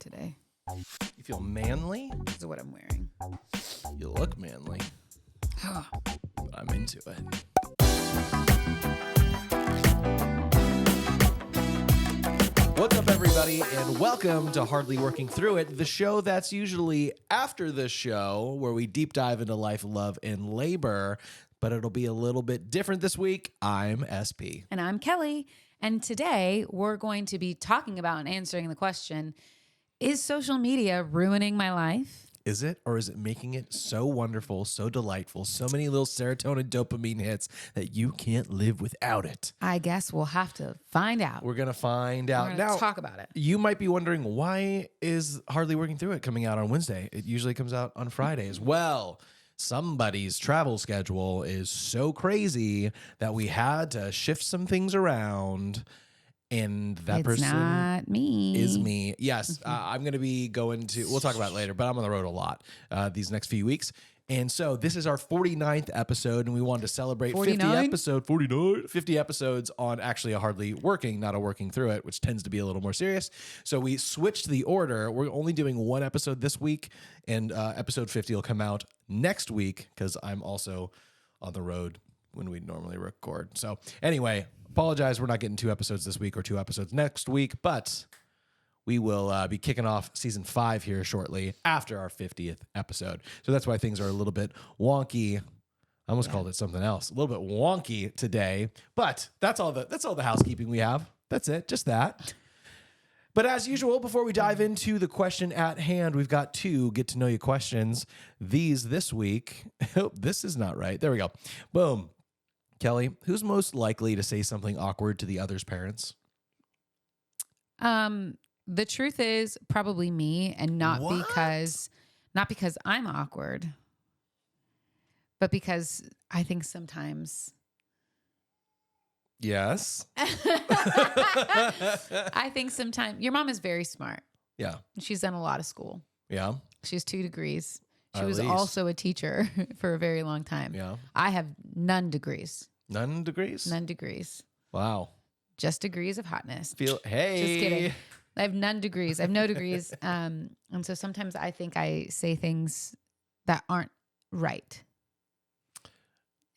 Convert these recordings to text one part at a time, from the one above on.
today. You feel manly? This is what I'm wearing. You look manly. But I'm into it. What's up, everybody, and welcome to Hardly Working Through It, the show that's usually after the show where we deep dive into life, love, and labor, but it'll be a little bit different this week. I'm SP. And I'm Kelly. And today we're going to be talking about and answering the question, is social media ruining my life? Is it, or is it making it so wonderful, so delightful, so many little serotonin, dopamine hits that you can't live without it? I guess we'll have to find out. We're going to find out. We're Now, going to talk about it. you might be wondering, why is Hardly Working Through It coming out on Wednesday? It usually comes out on Fridays. Well, somebody's travel schedule is so crazy that we had to shift some things around. And that It's person not me. is me. Yes, I'm going to be going to, we'll talk about it later, but I'm on the road a lot these next few weeks. And so this is our 49th episode, and we wanted to celebrate 50 episodes on actually a Hardly Working, not a Working Through It, which tends to be a little more serious. So we switched the order. We're only doing one episode this week, and episode 50 will come out next week because I'm also on the road when we normally record. So anyway, apologize, we're not getting 2 episodes this week or 2 episodes next week, but we will be kicking off season 5 here shortly after our 50th episode. So that's why things are a little bit wonky. I almost called it something else. A little bit wonky today, but that's all the housekeeping we have. That's it, just that. But as usual, before we dive into the question at hand, we've got 2 get to know you questions. This week. Oh, this is not right. There we go. Boom. Kelly, who's most likely to say something awkward to the other's parents? The truth is probably me, and not because I'm awkward, but because I think sometimes. Yes. I think sometimes your mom is very smart. Yeah. She's done a lot of school. Yeah. She has 2 degrees. She At was least. also a teacher for a very long time. Yeah. I have none degrees. None degrees? None degrees. Wow. Just degrees of hotness. Hey. Just kidding. I have none degrees. I have no degrees. And so sometimes I think I say things that aren't right.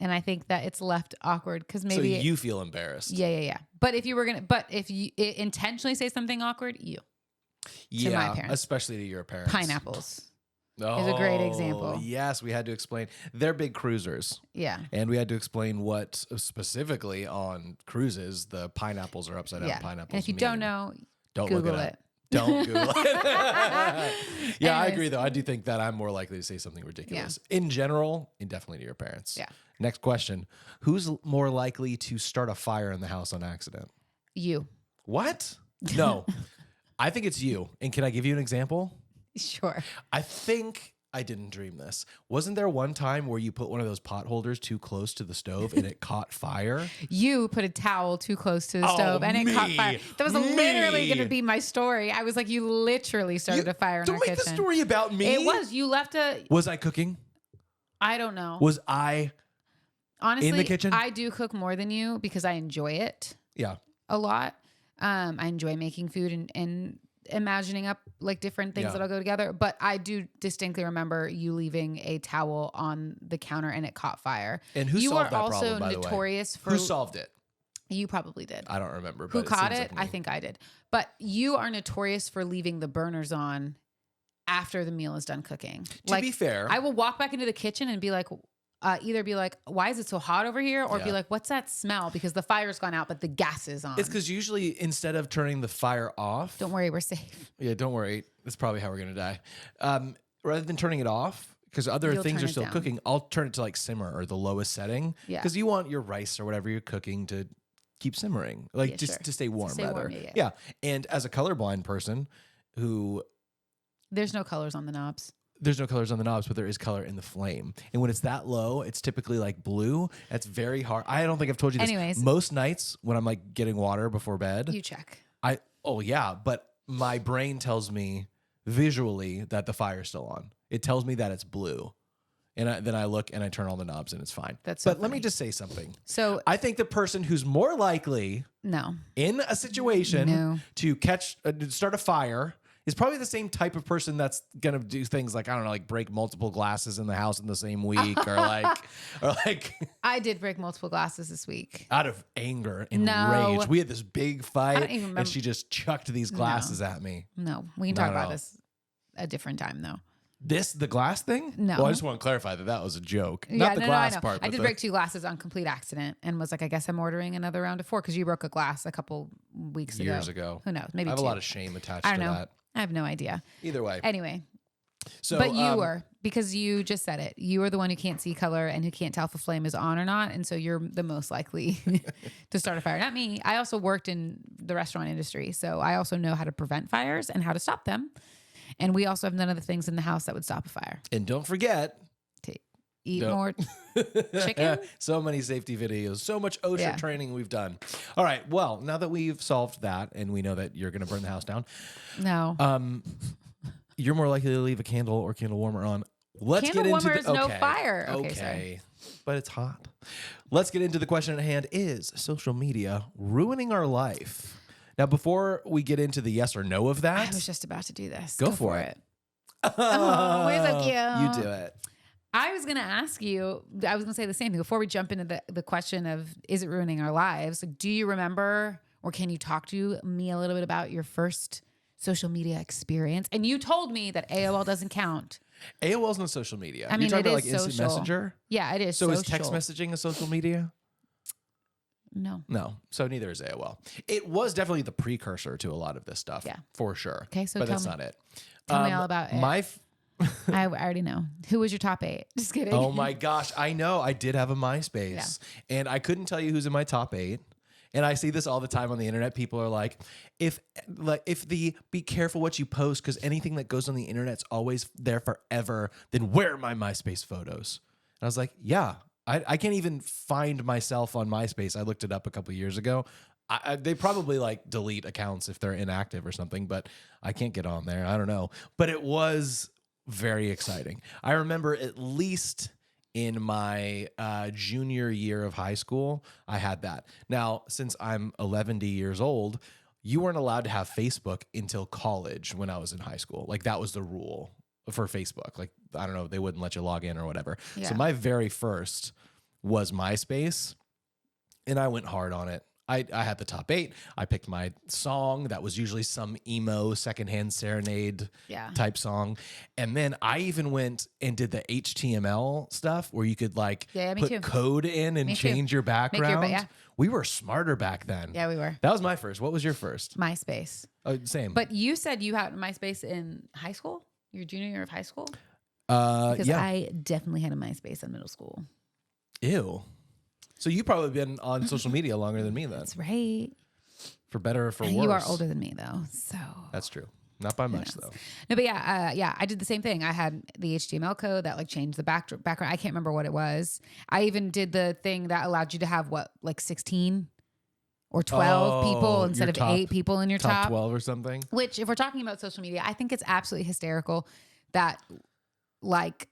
And I think that it's left awkward because maybe So you feel embarrassed. Yeah. But if you intentionally say something awkward, my parents. Especially to your parents. Pineapples is a great example. Yes, we had to explain. They're big cruisers. Yeah. And we had to explain what specifically on cruises the pineapples are upside down pineapples. And if you mean. don't know, Don't Google look it it. up. Don't Google it. Yeah, I Anyways. agree, though. I do think that I'm more likely to say something ridiculous. In general, and definitely to your parents. Yeah. Next question. Who's more likely to start a fire in the house on accident? You. What? No. I think it's you. And can I give you an example? Sure. I think I didn't dream this. Wasn't there one time where you put one of those pot holders too close to the stove and it caught fire? You put a towel too close to the stove and it caught fire. That was literally going to be my story. I was like, you literally started a fire in our kitchen. Don't make the story about me. It was. You left Was I cooking? I don't know. Was I Honestly, in the kitchen? I do cook more than you because I enjoy it Yeah. a lot. I enjoy making food and imagining up like different things that'll go together. But I do distinctly remember you leaving a towel on the counter and it caught fire. And who solved that problem, by the way? You are also notorious for... Who solved it? You probably did. I don't remember. Who but caught seems it? like me. I think I did. But you are notorious for leaving the burners on after the meal is done cooking. To be fair, I will walk back into the kitchen and be like, either be like, why is it so hot over here? Or be like, what's that smell? Because the fire's gone out, but the gas is on. it's because usually instead of turning the fire off, Don't worry, we're safe. yeah, don't worry. That's probably how we're gonna die. Rather than turning it off, because other You'll things turn are it still down. cooking, I'll turn it to like simmer or the lowest setting. Yeah. Because you want your rice or whatever you're cooking to keep simmering, like Yeah, just sure. to stay warm, stay rather. warm, yeah. And as a colorblind person, who There's no colors on the knobs. there's no colors on the knobs, but there is color in the flame. And when it's that low, it's typically like blue. That's very hard. I don't think I've told you this. Anyways. Most nights when I'm like getting water before bed, You check. but my brain tells me visually that the fire's still on. It tells me that it's blue. And then I look and I turn all the knobs and it's fine. That's so but let me funny. just say something. So I think the person who's more likely no. in a situation No. to start a fire is probably the same type of person that's gonna do things like, I don't know, like break multiple glasses in the house in the same week, or like I did break multiple glasses this week. out of anger and No. rage. We had this big I fight, don't even remember. and she just chucked these glasses at me. No, we can No, talk no. about this a different time though. The glass thing? No. Well, I just want to clarify that was a joke. Yeah, Not the no, glass I know. part. I but did the- break 2 glasses on complete accident and was like, I guess I'm ordering another round of 4 because you broke a glass a couple weeks years ago. Who knows? Maybe I have 2. a lot of shame attached I don't to know. that. I have no idea. Either way. Anyway, So, but you were, because you just said it. You are the one who can't see color and who can't tell if a flame is on or not. And so you're the most likely to start a fire. Not me. I also worked in the restaurant industry. So I also know how to prevent fires and how to stop them. And we also have none of the things in the house that would stop a fire. And don't forget, To eat Don't- more chicken. so many safety videos, so much OSHA Yeah. training we've done. All right. Well, now that we've solved that and we know that you're going to burn the house down, No. you're more likely to leave a candle or candle warmer on. Let's Candle get into warmer is the, no okay. fire. Okay, Okay. sorry. But it's hot. Let's get into the question at hand. Is social media ruining our life? Now, before we get into the yes or no of I that, was just about to do this. Go for it. Oh, we're so cute. You do it. I was going to ask you, I was going to say the same thing before we jump into the question of, is it ruining our lives? Do you remember, or can you talk to me a little bit about your first social media experience? And you told me that AOL doesn't count. AOL's not social media. I mean, You're talking it about is like instant social. messenger? Yeah, it is So social. is text messaging a social media? No. No. So neither is AOL. It was definitely the precursor to a lot of this stuff. Yeah. For sure. Okay, so but tell that's me. not it. Tell me all about it. My I already know. Who was your top 8? Just kidding. Oh my gosh, I know. I did have a MySpace, and I couldn't tell you who's in my top 8. And I see this all the time on the internet. People are like, if the be careful what you post, because anything that goes on the internet's always there forever, then where are my MySpace photos? And I was like, yeah, I can't even find myself on MySpace. I looked it up a couple years ago. They probably like delete accounts if they're inactive or something, but I can't get on there. I don't know. But it was very exciting. I remember at least in my junior year of high school, I had that. Now, since I'm 11 years old, you weren't allowed to have Facebook until college when I was in high school. Like that was the rule for Facebook. Like, I don't know, they wouldn't let you log in or whatever. Yeah. So my very first was MySpace, and I went hard on it. I had the top 8. I picked my song. That was usually some emo secondhand serenade Yeah. type song. And then I even went and did the HTML stuff where you could like Yeah, me put too. code in and Me too. change your background. yeah. We were smarter back then. Yeah, we were. That was my first. What was your first? MySpace. Oh, same. But you said you had MySpace in high school? Your junior year of high school? Because yeah. I definitely had a MySpace in middle school. Ew. So you've probably been on social media longer than me then, That's right. for better or for worse. You are older than me though, so That's true. Not by much though. no. But yeah, I did the same thing. I had the HTML code that like changed the background. I can't remember what it was. I even did the thing that allowed you to have like 16 or 12 people instead your of top- 8 people in your Top 12 or something. Which, if we're talking about social media, I think it's absolutely hysterical that, like,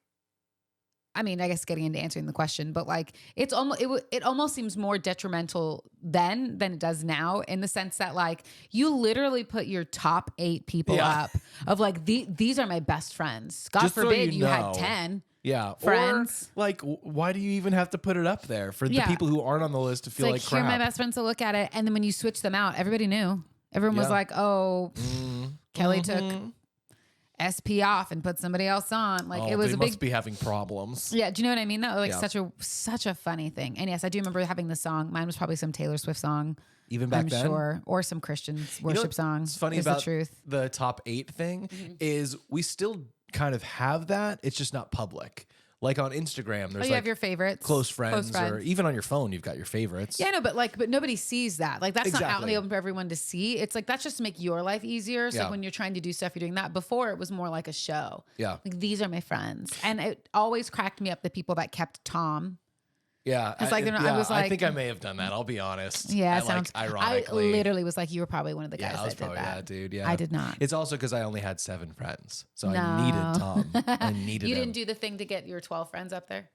I mean, I guess getting into answering the question, but like, it's almost it almost seems more detrimental then than it does now, in the sense that like you literally put your top 8 people Yeah. up of like these are my best friends. God Just so forbid you you know. had 10. Yeah. Friends. Or like, why do you even have to put it up there for the Yeah. people who aren't on the list to It's feel like, like here are crap? my best friends to look at it, and then when you switch them out, everybody knew. Everyone was Yeah. like, oh, Kelly took Mhm. SP off and put somebody else on. Like Oh, it was they a must big be having problems. Yeah, do you know what I mean? Though, like Yeah. such a funny thing. And yes, I do remember having the song. Mine was probably some Taylor Swift song. Even back I'm then. sure, or some Christian worship song. What's funny is about the truth. the top 8 thing is we still kind of have that. It's just not public. Like on Instagram, Oh, there's you like have your favorites, close friends, or even on your phone, you've got your favorites. Yeah, no, but nobody sees that. Like that's not out in Exactly. the open for everyone to see. It's like that's just to make your life easier. So Yeah. when you're trying to do stuff, you're doing that. Before it was more like a show. Yeah. Like these are my friends, and it always cracked me up the people that kept Tom. Yeah. It's like, I was I like- think I may have done that. I'll be honest. Yeah, I, it sounds. ironically. I literally was like, you were probably one of the guys Yeah, I was that did probably that. that dude. Yeah. I did not. It's also because I only had 7 friends. So No. I needed Tom. I needed You him. didn't do the thing to get your 12 friends up there.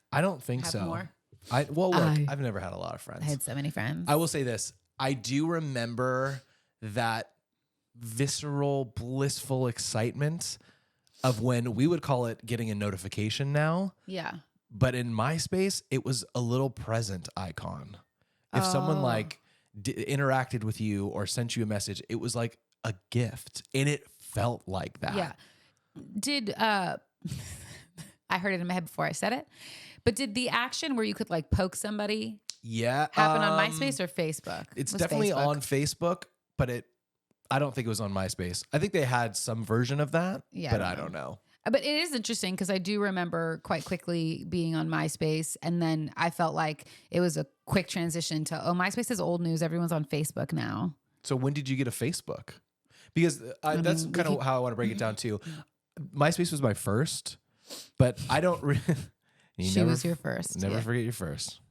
I don't think Have so. more? Well, look, I- I've never had a lot of friends. I had so many friends. I will say this. I do remember that visceral, blissful excitement of when we would call it getting a notification now. Yeah. But in MySpace, it was a little present icon. If someone like interacted with you or sent you a message, it was like a gift, and it felt like that. Yeah. Did I heard it in my head before I said it, but did the action where you could like poke somebody happen on MySpace or Facebook? It's definitely Facebook. on Facebook, but I don't think it was on MySpace. I think they had some version of that, but I don't know. But it is interesting because I do remember quite quickly being on MySpace, and then I felt like it was a quick transition to, MySpace is old news. Everyone's on Facebook now. So when did you get a Facebook? Because that's kind of how I want to break it down too. MySpace was my first, but I don't. She was your first. Never forget your first.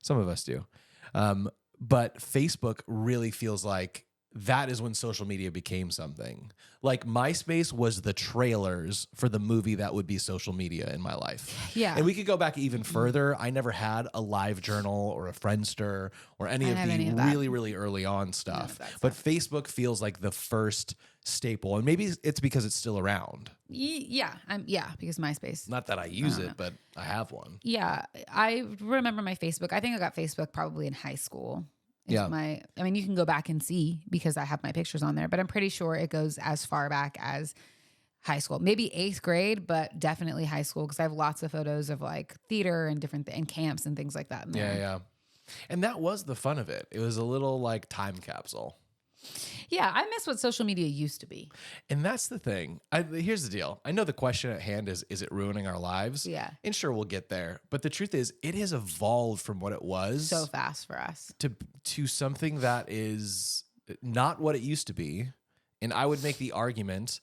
Some of us do. But Facebook really feels like that is when social media became something. Like MySpace was the trailers for the movie that would be social media in my life. Yeah. And we could go back even further. I never had a Live Journal or a Friendster or any of the really, really early on stuff. But Facebook feels like the first staple. And maybe it's because it's still around. Yeah. Because MySpace. Not that I use it, but I have one. Yeah. I remember my Facebook. I think I got Facebook probably in high school. Yeah. I mean, you can go back and see because I have my pictures on there, but I'm pretty sure it goes as far back as high school, maybe 8th grade, but definitely high school because I have lots of photos of like theater and different and camps and things like that in there. Yeah. And that was the fun of it. It was a little like time capsule. Yeah, I miss what social media used to be. And that's the thing. Here's the deal. I know the question at hand is it ruining our lives? Yeah. And sure, we'll get there. But the truth is, it has evolved from what it was. So fast for us. To something that is not what it used to be. And I would make the argument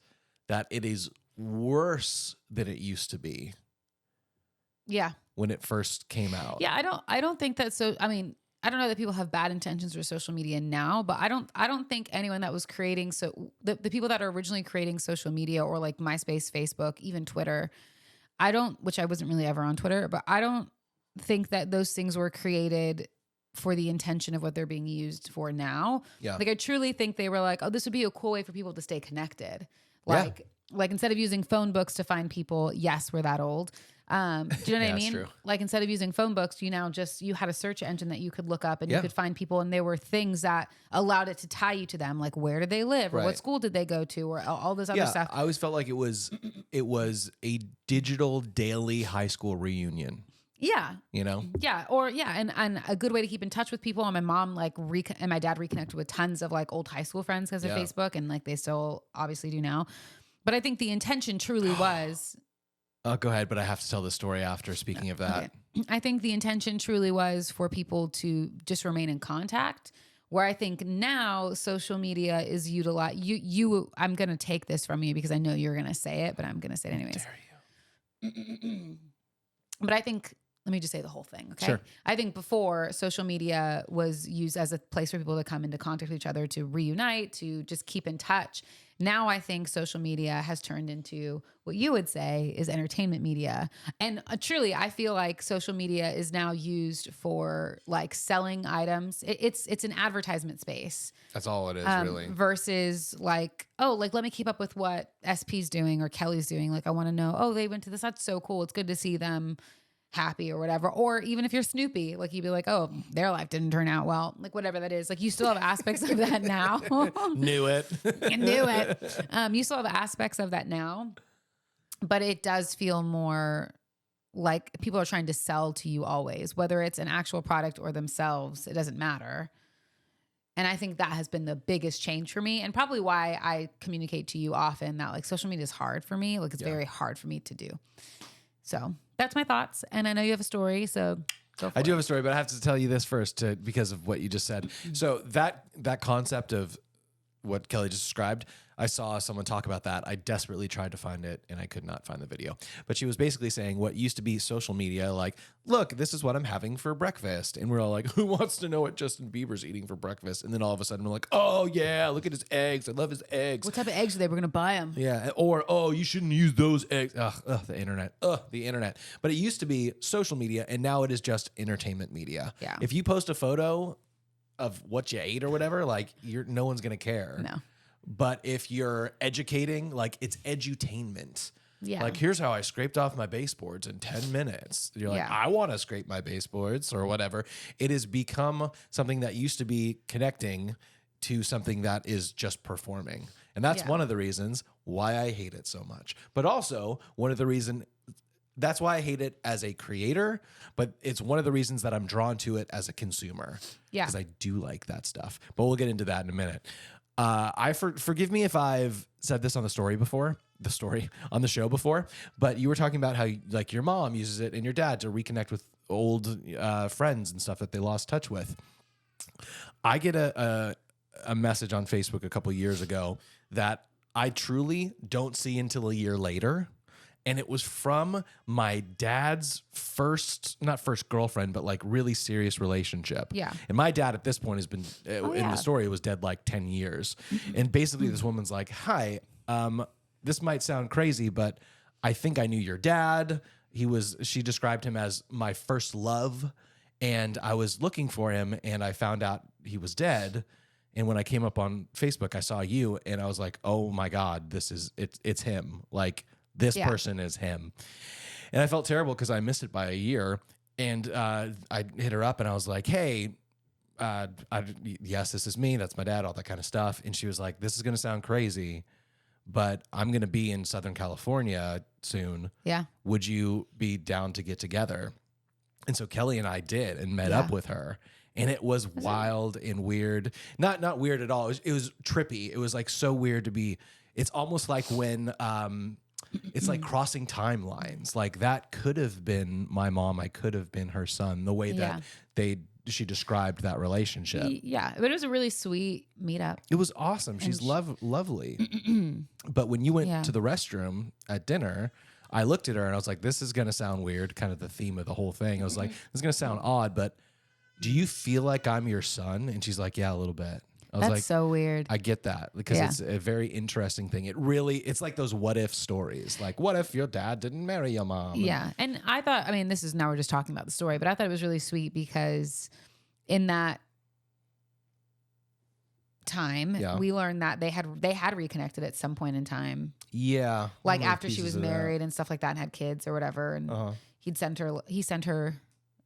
that it is worse than it used to be. Yeah. When it first came out. Yeah, I don't think that I don't know that people have bad intentions for social media now, but I don't think anyone that was creating the people that are originally creating social media or like MySpace, Facebook, even Twitter, which I wasn't really ever on Twitter, but I don't think that those things were created for the intention of what they're being used for now. Yeah. Like I truly think they were like, oh, this would be a cool way for people to stay connected. Like instead of using phone books to find people, yes, we're that old. Do you know what I mean? True. Like instead of using phone books, you had a search engine that you could look up and you could find people, and there were things that allowed it to tie you to them, like where did they live or what school did they go to or all this other stuff. I always felt like it was a digital daily high school reunion. Yeah. You know? Yeah. And a good way to keep in touch with people. And my mom and my dad reconnected with tons of like old high school friends because of Facebook, and like they still obviously do now. But I think the intention truly was. Go ahead, but I have to tell the story after. Speaking of that, okay. I think the intention truly was for people to just remain in contact. Where I think now social media is utilized. I'm going to take this from you because I know you're going to say it, but I'm going to say it anyways. How dare you? But I think. Let me just say the whole thing, okay? Sure. I think before, social media was used as a place for people to come into contact with each other, to reunite, to just keep in touch. Now I think social media has turned into what you would say is entertainment media. And truly, I feel like social media is now used for like selling items. It's an advertisement space. That's all it is, really. Versus like, let me keep up with what SP's doing or Kelly's doing. Like, I want to know, they went to this. That's so cool. It's good to see them happy or whatever. Or even if you're Snoopy, like you'd be like, their life didn't turn out well, like whatever that is. Like you still have aspects of that now. Knew it. You knew it. You still have aspects of that now, but it does feel more like people are trying to sell to you always, whether it's an actual product or themselves, it doesn't matter. And I think that has been the biggest change for me, and probably why I communicate to you often that like social media is hard for me. Like it's very hard for me to do. So that's my thoughts. And I know you have a story, so go for it. I do have a story, but I have to tell you this first because of what you just said. So that concept of what Kelly just described, I saw someone talk about that. I desperately tried to find it and I could not find the video. But she was basically saying what used to be social media, like, look, this is what I'm having for breakfast. And we're all like, who wants to know what Justin Bieber's eating for breakfast? And then all of a sudden we're like, oh yeah, look at his eggs. I love his eggs. What type of eggs are they? We're going to buy them. Yeah. Or, you shouldn't use those eggs. The internet. The internet. But it used to be social media and now it is just entertainment media. Yeah. If you post a photo of what you ate or whatever, like no one's going to care. No. But if you're educating, like it's edutainment. Yeah. Like, here's how I scraped off my baseboards in 10 minutes. You're like, Yeah. I want to scrape my baseboards or whatever. It has become something that used to be connecting to something that is just performing. And that's Yeah. one of the reasons why I hate it so much. But also one of the reasons, that's why I hate it as a creator, but it's one of the reasons that I'm drawn to it as a consumer. Yeah. Because I do like that stuff. But we'll get into that in a minute. Forgive me if I've said this on the story on the show before, but you were talking about how like your mom uses it and your dad to reconnect with old friends and stuff that they lost touch with. I get a message on Facebook a couple years ago that I truly don't see until a year later. And it was from my dad's not first girlfriend, but like really serious relationship. Yeah. And my dad at this point has been, in yeah. the story, was dead like 10 years. And basically this woman's like, hi, this might sound crazy, but I think I knew your dad. She described him as my first love. And I was looking for him and I found out he was dead. And when I came up on Facebook, I saw you and I was like, oh my God, it's him. Like, this person is him. And I felt terrible because I missed it by a year. And I hit her up and I was like, hey, yes, this is me. That's my dad, all that kind of stuff. And she was like, this is going to sound crazy, but I'm going to be in Southern California soon. Yeah. Would you be down to get together? And so Kelly and I did and met up with her. And it was wild and weird. Not weird at all. It was trippy. It was like so weird to be. It's almost like when it's like crossing timelines. Like that could have been my mom. I could have been her son. The way that she described that relationship. Yeah, but it was a really sweet meetup. It was awesome. She's lovely. But when you went to the restroom at dinner, I looked at her and I was like, this is going to sound weird. Kind of the theme of the whole thing. I was like, this is going to sound odd, but do you feel like I'm your son? And she's like, yeah, a little bit. I was That's like, so weird. I get that because it's a very interesting thing. It's like those what if stories. Like, what if your dad didn't marry your mom? Yeah. And I thought, now we're just talking about the story, but I thought it was really sweet because in that time, we learned that they had reconnected at some point in time. Yeah. Like after she was married and stuff like that and had kids or whatever. And he sent her,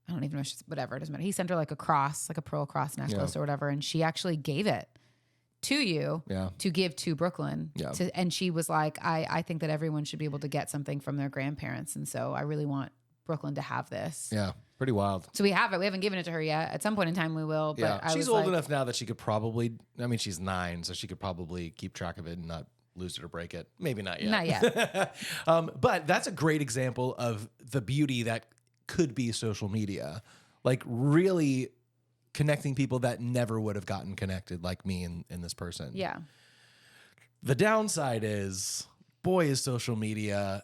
I don't even know, whatever, it doesn't matter. He sent her like a cross, like a pearl cross necklace or whatever. And she actually gave it to you to give to Brooklyn. Yeah. And she was like, I think that everyone should be able to get something from their grandparents. And so I really want Brooklyn to have this. Yeah. Pretty wild. So we have it. We haven't given it to her yet. At some point in time we will. But she's old enough now that she could probably, she's 9, so she could probably keep track of it and not lose it or break it. Maybe not yet. Not yet. But that's a great example of the beauty that could be social media, like really connecting people that never would have gotten connected like me and this person. Yeah. The downside is, boy, is social media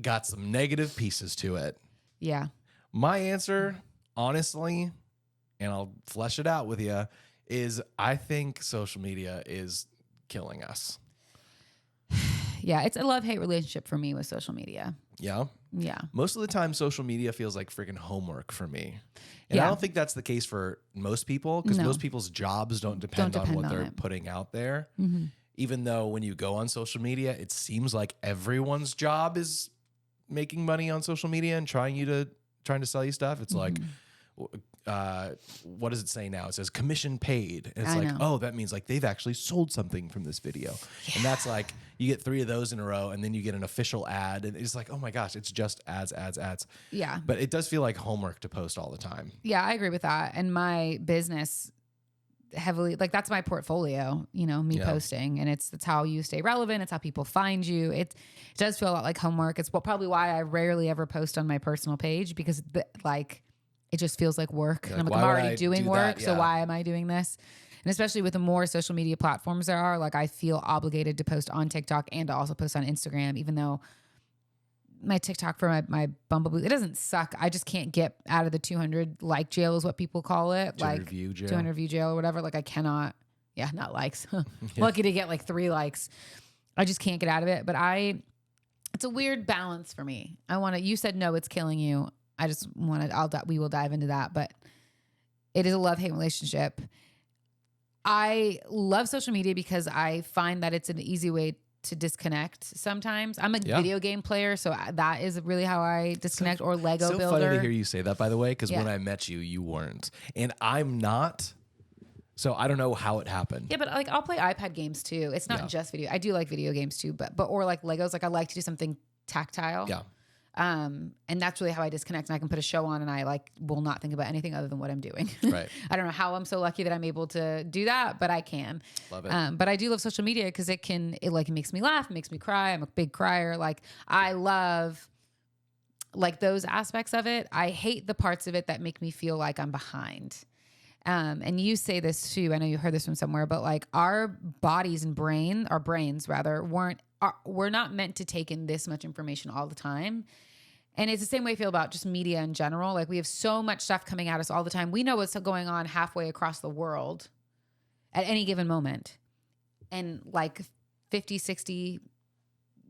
got some negative pieces to it. Yeah. My answer, honestly, and I'll flesh it out with you, is I think social media is killing us. Yeah. It's a love-hate relationship for me with social media. Yeah. Yeah. Most of the time, social media feels like freaking homework for me. And I don't think that's the case for most people because most people's jobs don't depend on what they're putting out there. Mm-hmm. Even though when you go on social media, it seems like everyone's job is making money on social media and trying to sell you stuff. It's like, what does it say now? It says commission paid. And it's oh, that means like they've actually sold something from this video. Yeah. And that's like, you get 3 of those in a row and then you get an official ad and it's like, oh my gosh, it's just ads. Yeah. But it does feel like homework to post all the time. Yeah, I agree with that. And my business heavily, like that's my portfolio, posting, and it's how you stay relevant. It's how people find you. It does feel a lot like homework. It's probably why I rarely ever post on my personal page because it just feels like work. Like, and I'm like, I'm already doing work. So why am I doing this? And especially with the more social media platforms there are, like I feel obligated to post on TikTok and to also post on Instagram, even though my TikTok for my Bumblebee, it doesn't suck. I just can't get out of the 200 like jail is what people call it. 200 view jail. 200 view jail or whatever. Like I cannot, not likes. Lucky to get like 3 likes. I just can't get out of it. But it's a weird balance for me. You said no, it's killing you. I just want to, we will dive into that, but it is a love-hate relationship. I love social media because I find that it's an easy way to disconnect sometimes. I'm a video game player, so that is really how I disconnect, or Lego builder. So funny to hear you say that, by the way, because when I met you, you weren't. And I'm not. So I don't know how it happened. Yeah, but like I'll play iPad games too. It's not just video. I do like video games too, but or like Legos. Like I like to do something tactile. Yeah. And that's really how I disconnect, and I can put a show on and I like will not think about anything other than what I'm doing. Right. I don't know how I'm so lucky that I'm able to do that, but I can. Love it. But I do love social media because it makes me laugh, it makes me cry. I'm a big crier. Like I love like those aspects of it. I hate the parts of it that make me feel like I'm behind. And you say this too. I know you heard this from somewhere, but like our bodies and our brains rather, we're not meant to take in this much information all the time. And it's the same way I feel about just media in general. Like we have so much stuff coming at us all the time. We know what's going on halfway across the world at any given moment. And like 50, 60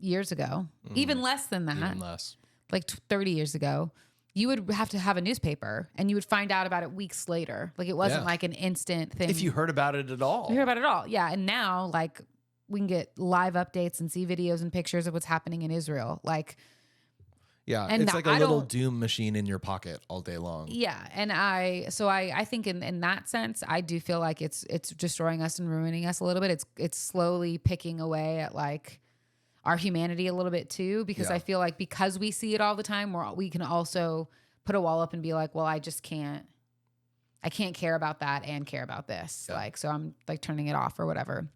years ago, even less than that, Even less. like 30 years ago, you would have to have a newspaper and you would find out about it weeks later. Like it wasn't like an instant thing. If you heard about it at all. You heard about it all. Yeah. And now like we can get live updates and see videos and pictures of what's happening in Israel. Like, yeah, and it's like a little doom machine in your pocket all day long. Yeah. And I think in that sense, I do feel like it's destroying us and ruining us a little bit. It's slowly picking away at like our humanity a little bit too, because I feel like because we see it all the time, we can also put a wall up and be like, well, I can't care about that and care about this. Yeah. Like, so I'm like turning it off or whatever.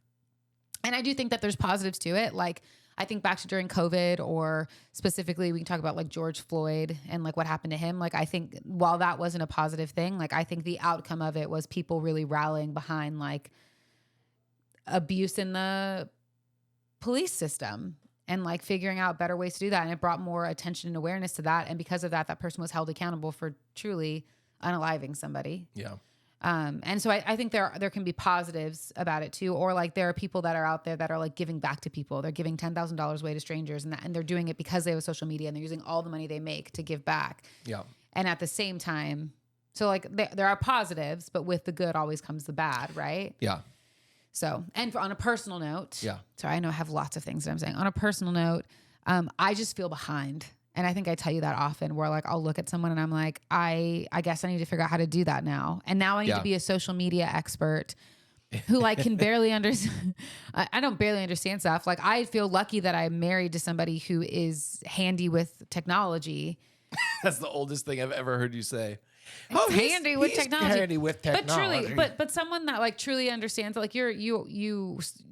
And I do think that there's positives to it. Like I think back to during COVID, or specifically we can talk about like George Floyd and like what happened to him. Like I think while that wasn't a positive thing, like I think the outcome of it was people really rallying behind like abuse in the police system and like figuring out better ways to do that. And it brought more attention and awareness to that. And because of that, that person was held accountable for truly unaliving somebody. Yeah. And so I think there can be positives about it too. Or like there are people that are out there that are like giving back to people. They're giving $10,000 away to strangers and they're doing it because they have social media and they're using all the money they make to give back. Yeah. And at the same time, so like there are positives, but with the good always comes the bad, right? Yeah. So, and on a personal note, yeah. Sorry, I know I have lots of things that I'm saying. On a personal note, I just feel behind. And I think I tell you that often where like I'll look at someone and I'm like, I guess I need to figure out how to do that now. And now I need to be a social media expert who like can barely understand. I don't barely understand stuff. Like I feel lucky that I'm married to somebody who is handy with technology. That's the oldest thing I've ever heard you say. Handy with technology. Handy with technology. But truly, but someone that like truly understands, like you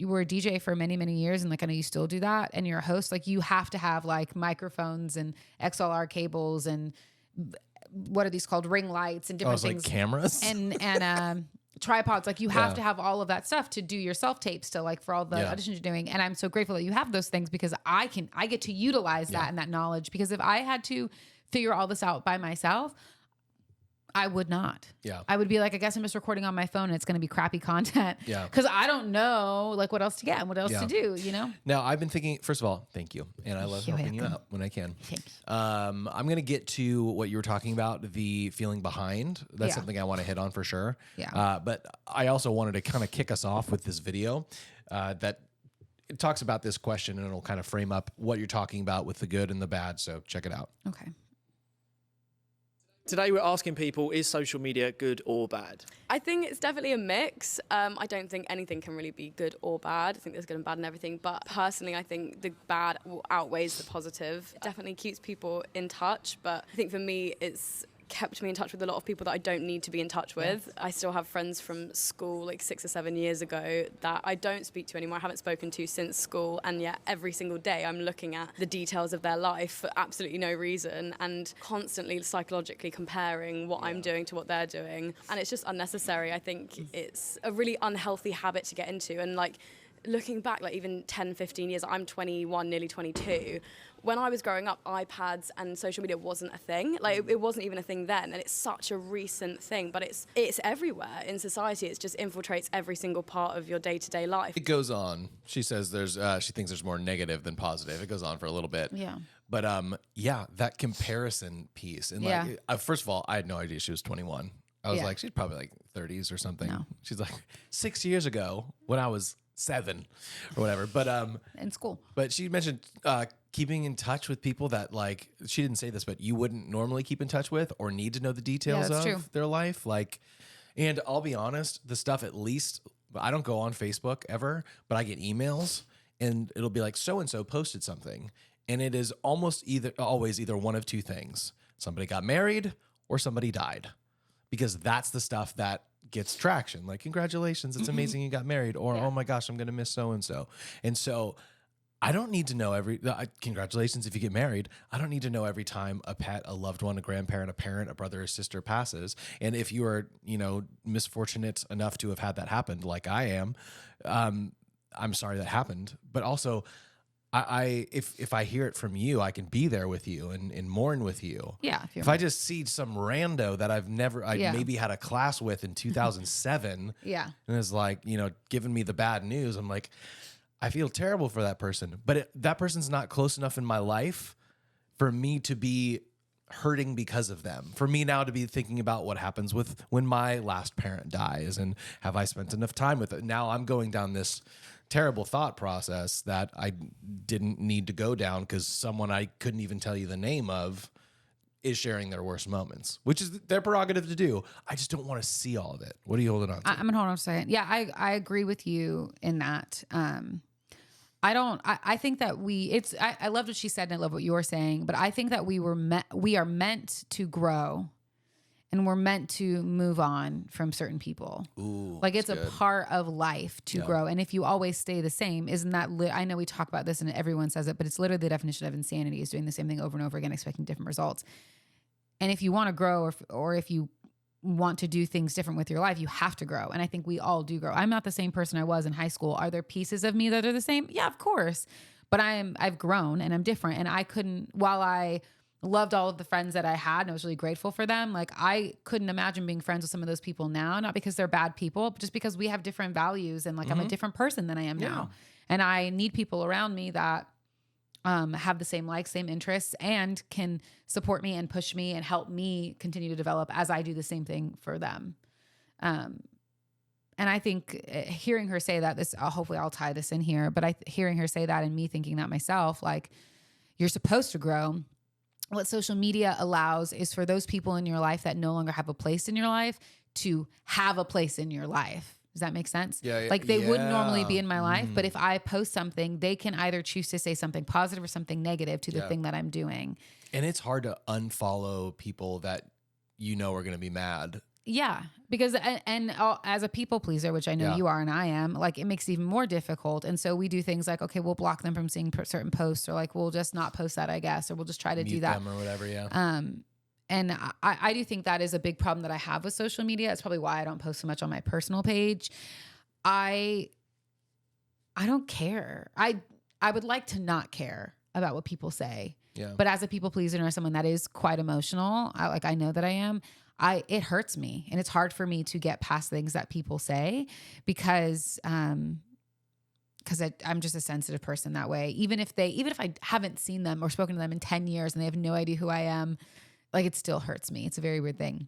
were a DJ for many, many years, and like I know you still do that, and you're a host. Like you have to have like microphones and XLR cables and what are these called, ring lights and different things, like cameras and tripods. Like you have to have all of that stuff to do your self tapes, to like for all the auditions you're doing. And I'm so grateful that you have those things because I get to utilize that and that knowledge. Because if I had to figure all this out by myself, I would not. Yeah. I would be like, I guess I'm just recording on my phone and it's going to be crappy content. Yeah. Because I don't know like what else to get and what else to do, you know? Now, I've been thinking, first of all, thank you. And I love helping you out when I can. Thanks. I'm going to get to what you were talking about, the feeling behind. That's something I want to hit on for sure. Yeah. But I also wanted to kind of kick us off with this video that it talks about this question and it'll kind of frame up what you're talking about with the good and the bad. So check it out. Okay. Today we're asking people, is social media good or bad? I think it's definitely a mix. I don't think anything can really be good or bad. I think there's good and bad and everything. But personally, I think the bad outweighs the positive. It definitely keeps people in touch. But I think for me, it's kept me in touch with a lot of people that I don't need to be in touch with. I still have friends from school like 6 or 7 years ago that I don't speak to anymore. I haven't spoken to since school, and yet every single day I'm looking at the details of their life for absolutely no reason and constantly psychologically comparing what I'm doing to what they're doing, and it's just unnecessary. I think it's a really unhealthy habit to get into. And like looking back, like even 10, 15 years, I'm 21, nearly 22. When I was growing up, iPads and social media wasn't a thing. Like it wasn't even a thing then, and it's such a recent thing, but it's everywhere in society. It just infiltrates every single part of your day-to-day life. It goes on. She says she thinks there's more negative than positive. It goes on for a little bit. Yeah. But that comparison piece. And like, first of all, I had no idea she was 21. I was Yeah. like, she's probably like 30s or something. No. She's like 6 years ago when I was 7 or whatever. But In school. But she mentioned keeping in touch with people that, like, she didn't say this, but you wouldn't normally keep in touch with or need to know the details that's of true. their life. Like, and I'll be honest, the stuff, at least I don't go on Facebook ever, but I get emails and it'll be like, so-and-so posted something. And it is almost always either one of two things. Somebody got married or somebody died, because that's the stuff that gets traction. Like, congratulations, it's amazing you got married, or oh my gosh, I'm going to miss so-and-so. And so I don't need to know congratulations if you get married. I don't need to know every time a pet, a loved one, a grandparent, a parent, a brother or sister passes. And if you are, misfortunate enough to have had that happen, like I am, I'm sorry that happened. But also, if I hear it from you, I can be there with you and mourn with you. Yeah. If I just see some rando that I maybe had a class with in 2007, Yeah. and is like, giving me the bad news, I'm like, I feel terrible for that person. But that person's not close enough in my life for me to be hurting because of them. For me now to be thinking about what happens when my last parent dies, and have I spent enough time with it? Now I'm going down this terrible thought process that I didn't need to go down, because someone I couldn't even tell you the name of is sharing their worst moments, which is their prerogative to do. I just don't want to see all of it. What are you holding on to? I'm gonna hold on a second. Yeah, I agree with you in that. I think that I loved what she said and I love what you're saying, but I think that we are meant to grow, and we're meant to move on from certain people. Ooh, like, it's that's a good. part of life to grow. And if you always stay the same, isn't that, I know we talk about this and everyone says it, but it's literally the definition of insanity, is doing the same thing over and over again, expecting different results. And if you want to grow, or if you want to do things different with your life, you have to grow. And I think we all do grow. I'm not the same person I was in high school. Are there pieces of me that are the same? Yeah, of course. But I've grown and I'm different. And while I loved all of the friends that I had and I was really grateful for them, like, I couldn't imagine being friends with some of those people now, not because they're bad people, but just because we have different values, and like, I'm a different person than I am now. And I need people around me that have the same likes, same interests, and can support me and push me and help me continue to develop as I do the same thing for them. And I think hearing her say that, hopefully I'll tie this in here, but hearing her say that and me thinking that myself, like, you're supposed to grow. What social media allows is for those people in your life that no longer have a place in your life to have a place in your life. Does that make sense? Yeah. Like, they wouldn't normally be in my life, but if I post something, they can either choose to say something positive or something negative to the thing that I'm doing. And it's hard to unfollow people that are going to be mad. Yeah, because as a people pleaser, which I know you are and I am, like, it makes it even more difficult. And so we do things like, okay, we'll block them from seeing certain posts, or like, we'll just not post that, I guess, or we'll just try to Mute do that them or whatever. Yeah. And I do think that is a big problem that I have with social media. It's probably why I don't post so much on my personal page. I don't care. I would like to not care about what people say. Yeah. But as a people pleaser or someone that is quite emotional, I know that I am, it hurts me, and it's hard for me to get past things that people say, because I'm just a sensitive person that way. Even if I haven't seen them or spoken to them in 10 years and they have no idea who I am, like, it still hurts me. It's a very weird thing.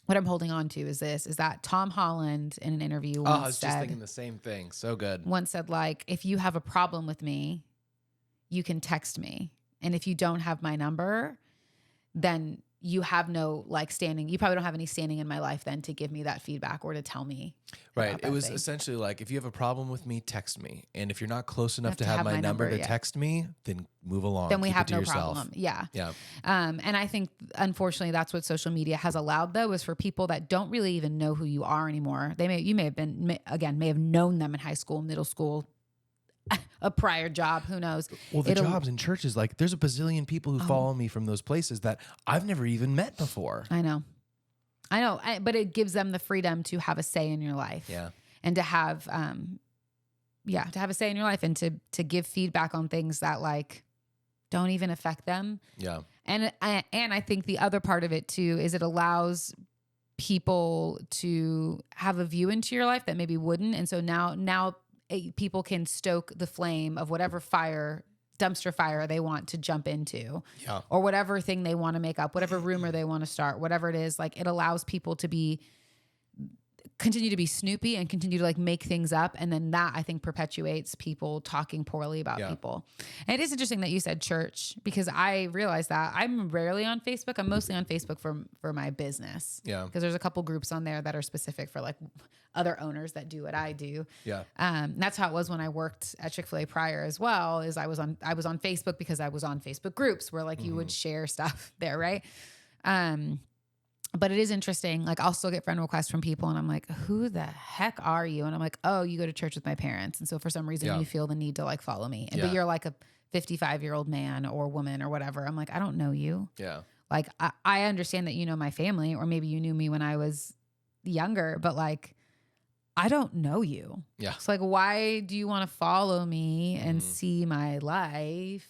What I'm holding on to is that Tom Holland in an interview once I was just thinking the same thing. So good. Once said, like, if you have a problem with me, you can text me. And if you don't have my number, then you have no, like, standing. You probably don't have any standing in my life then to give me that feedback or to tell me. Right. It was essentially like, if you have a problem with me, text me. And if you're not close enough to have my number to text me, then move along. Then we Keep have it to no yourself. problem. Yeah. Yeah. And I think, unfortunately, that's what social media has allowed, though, is for people that don't really even know who you are anymore. You may have known them in high school, middle school, a prior job, who knows? Well, the jobs in churches, like, there's a bazillion people who follow me from those places that I've never even met before. I know, but it gives them the freedom to have a say in your life. Yeah. And to have, to have a say in your life, and to give feedback on things that, like, don't even affect them. Yeah. And I think the other part of it too is it allows people to have a view into your life that maybe wouldn't. And so now people can stoke the flame of whatever fire dumpster fire they want to jump into, Yeah. or whatever thing they want to make up, whatever rumor they want to start, whatever it is. Like, it allows people to continue to be snoopy and continue to like make things up. And then that, I think, perpetuates people talking poorly about people. And it is interesting that you said church, because I realized that I'm rarely on Facebook. I'm mostly on Facebook for my business. Yeah. Because there's a couple groups on there that are specific for like other owners that do what I do. Yeah. That's how it was when I worked at Chick-fil-A prior as well, is I was on Facebook because I was on Facebook groups where like you would share stuff there. Right. But it is interesting. Like, I'll still get friend requests from people and I'm like, who the heck are you? And I'm like, oh, you go to church with my parents. And so for some reason you feel the need to like follow me. But you're like a 55-year-old man or woman or whatever. I'm like, I don't know you. Yeah. Like, I understand that you know my family, or maybe you knew me when I was younger, but like, I don't know you. Yeah. So like, why do you want to follow me and see my life?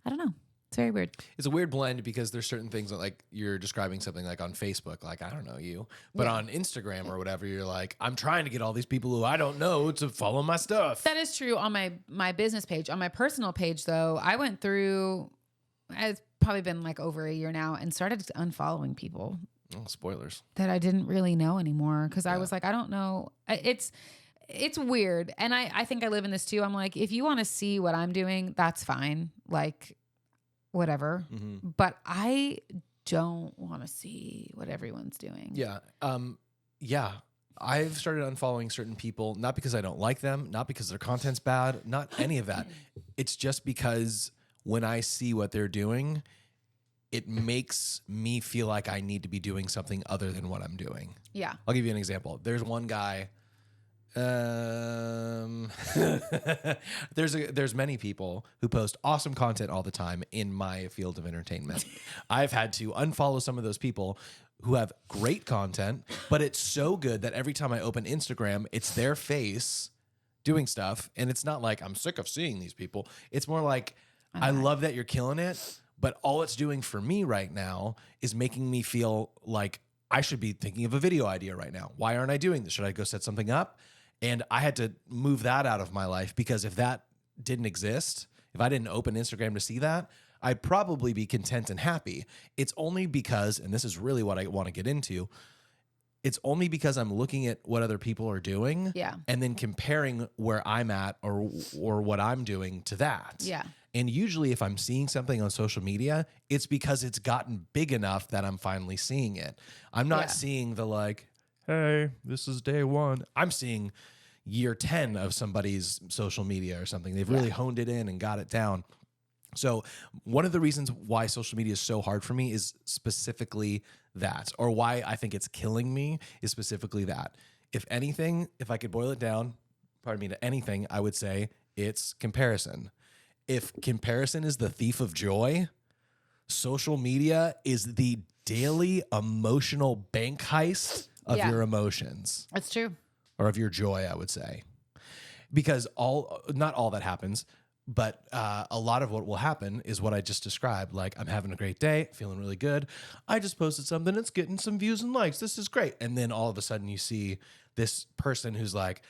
I don't know. It's very weird. It's a weird blend because there's certain things that, like, you're describing something like on Facebook, like, I don't know you, but on Instagram or whatever, you're like, I'm trying to get all these people who I don't know to follow my stuff. That is true on my business page. On my personal page, though, I went through, it's probably been like over a year now, and started unfollowing people. Oh, spoilers. That I didn't really know anymore, because I was like, I don't know. It's weird. And I think I live in this too. I'm like, if you want to see what I'm doing, that's fine. Like, whatever. But I don't want to see what everyone's doing. Yeah. Yeah. I've started unfollowing certain people, not because I don't like them, not because their content's bad, not any of that. It's just because when I see what they're doing, it makes me feel like I need to be doing something other than what I'm doing. Yeah. I'll give you an example. There's one guy. There's many people who post awesome content all the time in my field of entertainment. I've had to unfollow some of those people who have great content, but it's so good that every time I open Instagram, it's their face doing stuff. And it's not like I'm sick of seeing these people. It's more like, I love that you're killing it, but all it's doing for me right now is making me feel like I should be thinking of a video idea right now. Why aren't I doing this? Should I go set something up? And I had to move that out of my life, because if that didn't exist, if I didn't open Instagram to see that, I'd probably be content and happy. It's only because, and this is really what I want to get into, it's only because I'm looking at what other people are doing, and then comparing where I'm at or what I'm doing to that. Yeah. And usually if I'm seeing something on social media, it's because it's gotten big enough that I'm finally seeing it. I'm not seeing the like, hey, this is day 1. I'm seeing year 10 of somebody's social media or something. They've really honed it in and got it down. So one of the reasons why social media is so hard for me is specifically that, or why I think it's killing me is specifically that. If anything, if I could boil it down, to anything, I would say it's comparison. If comparison is the thief of joy, social media is the daily emotional bank heist of your emotions. That's true. Or of your joy, I would say. Because not all that happens, but a lot of what will happen is what I just described. Like, I'm having a great day, feeling really good. I just posted something, it's getting some views and likes. This is great. And then all of a sudden you see this person who's like,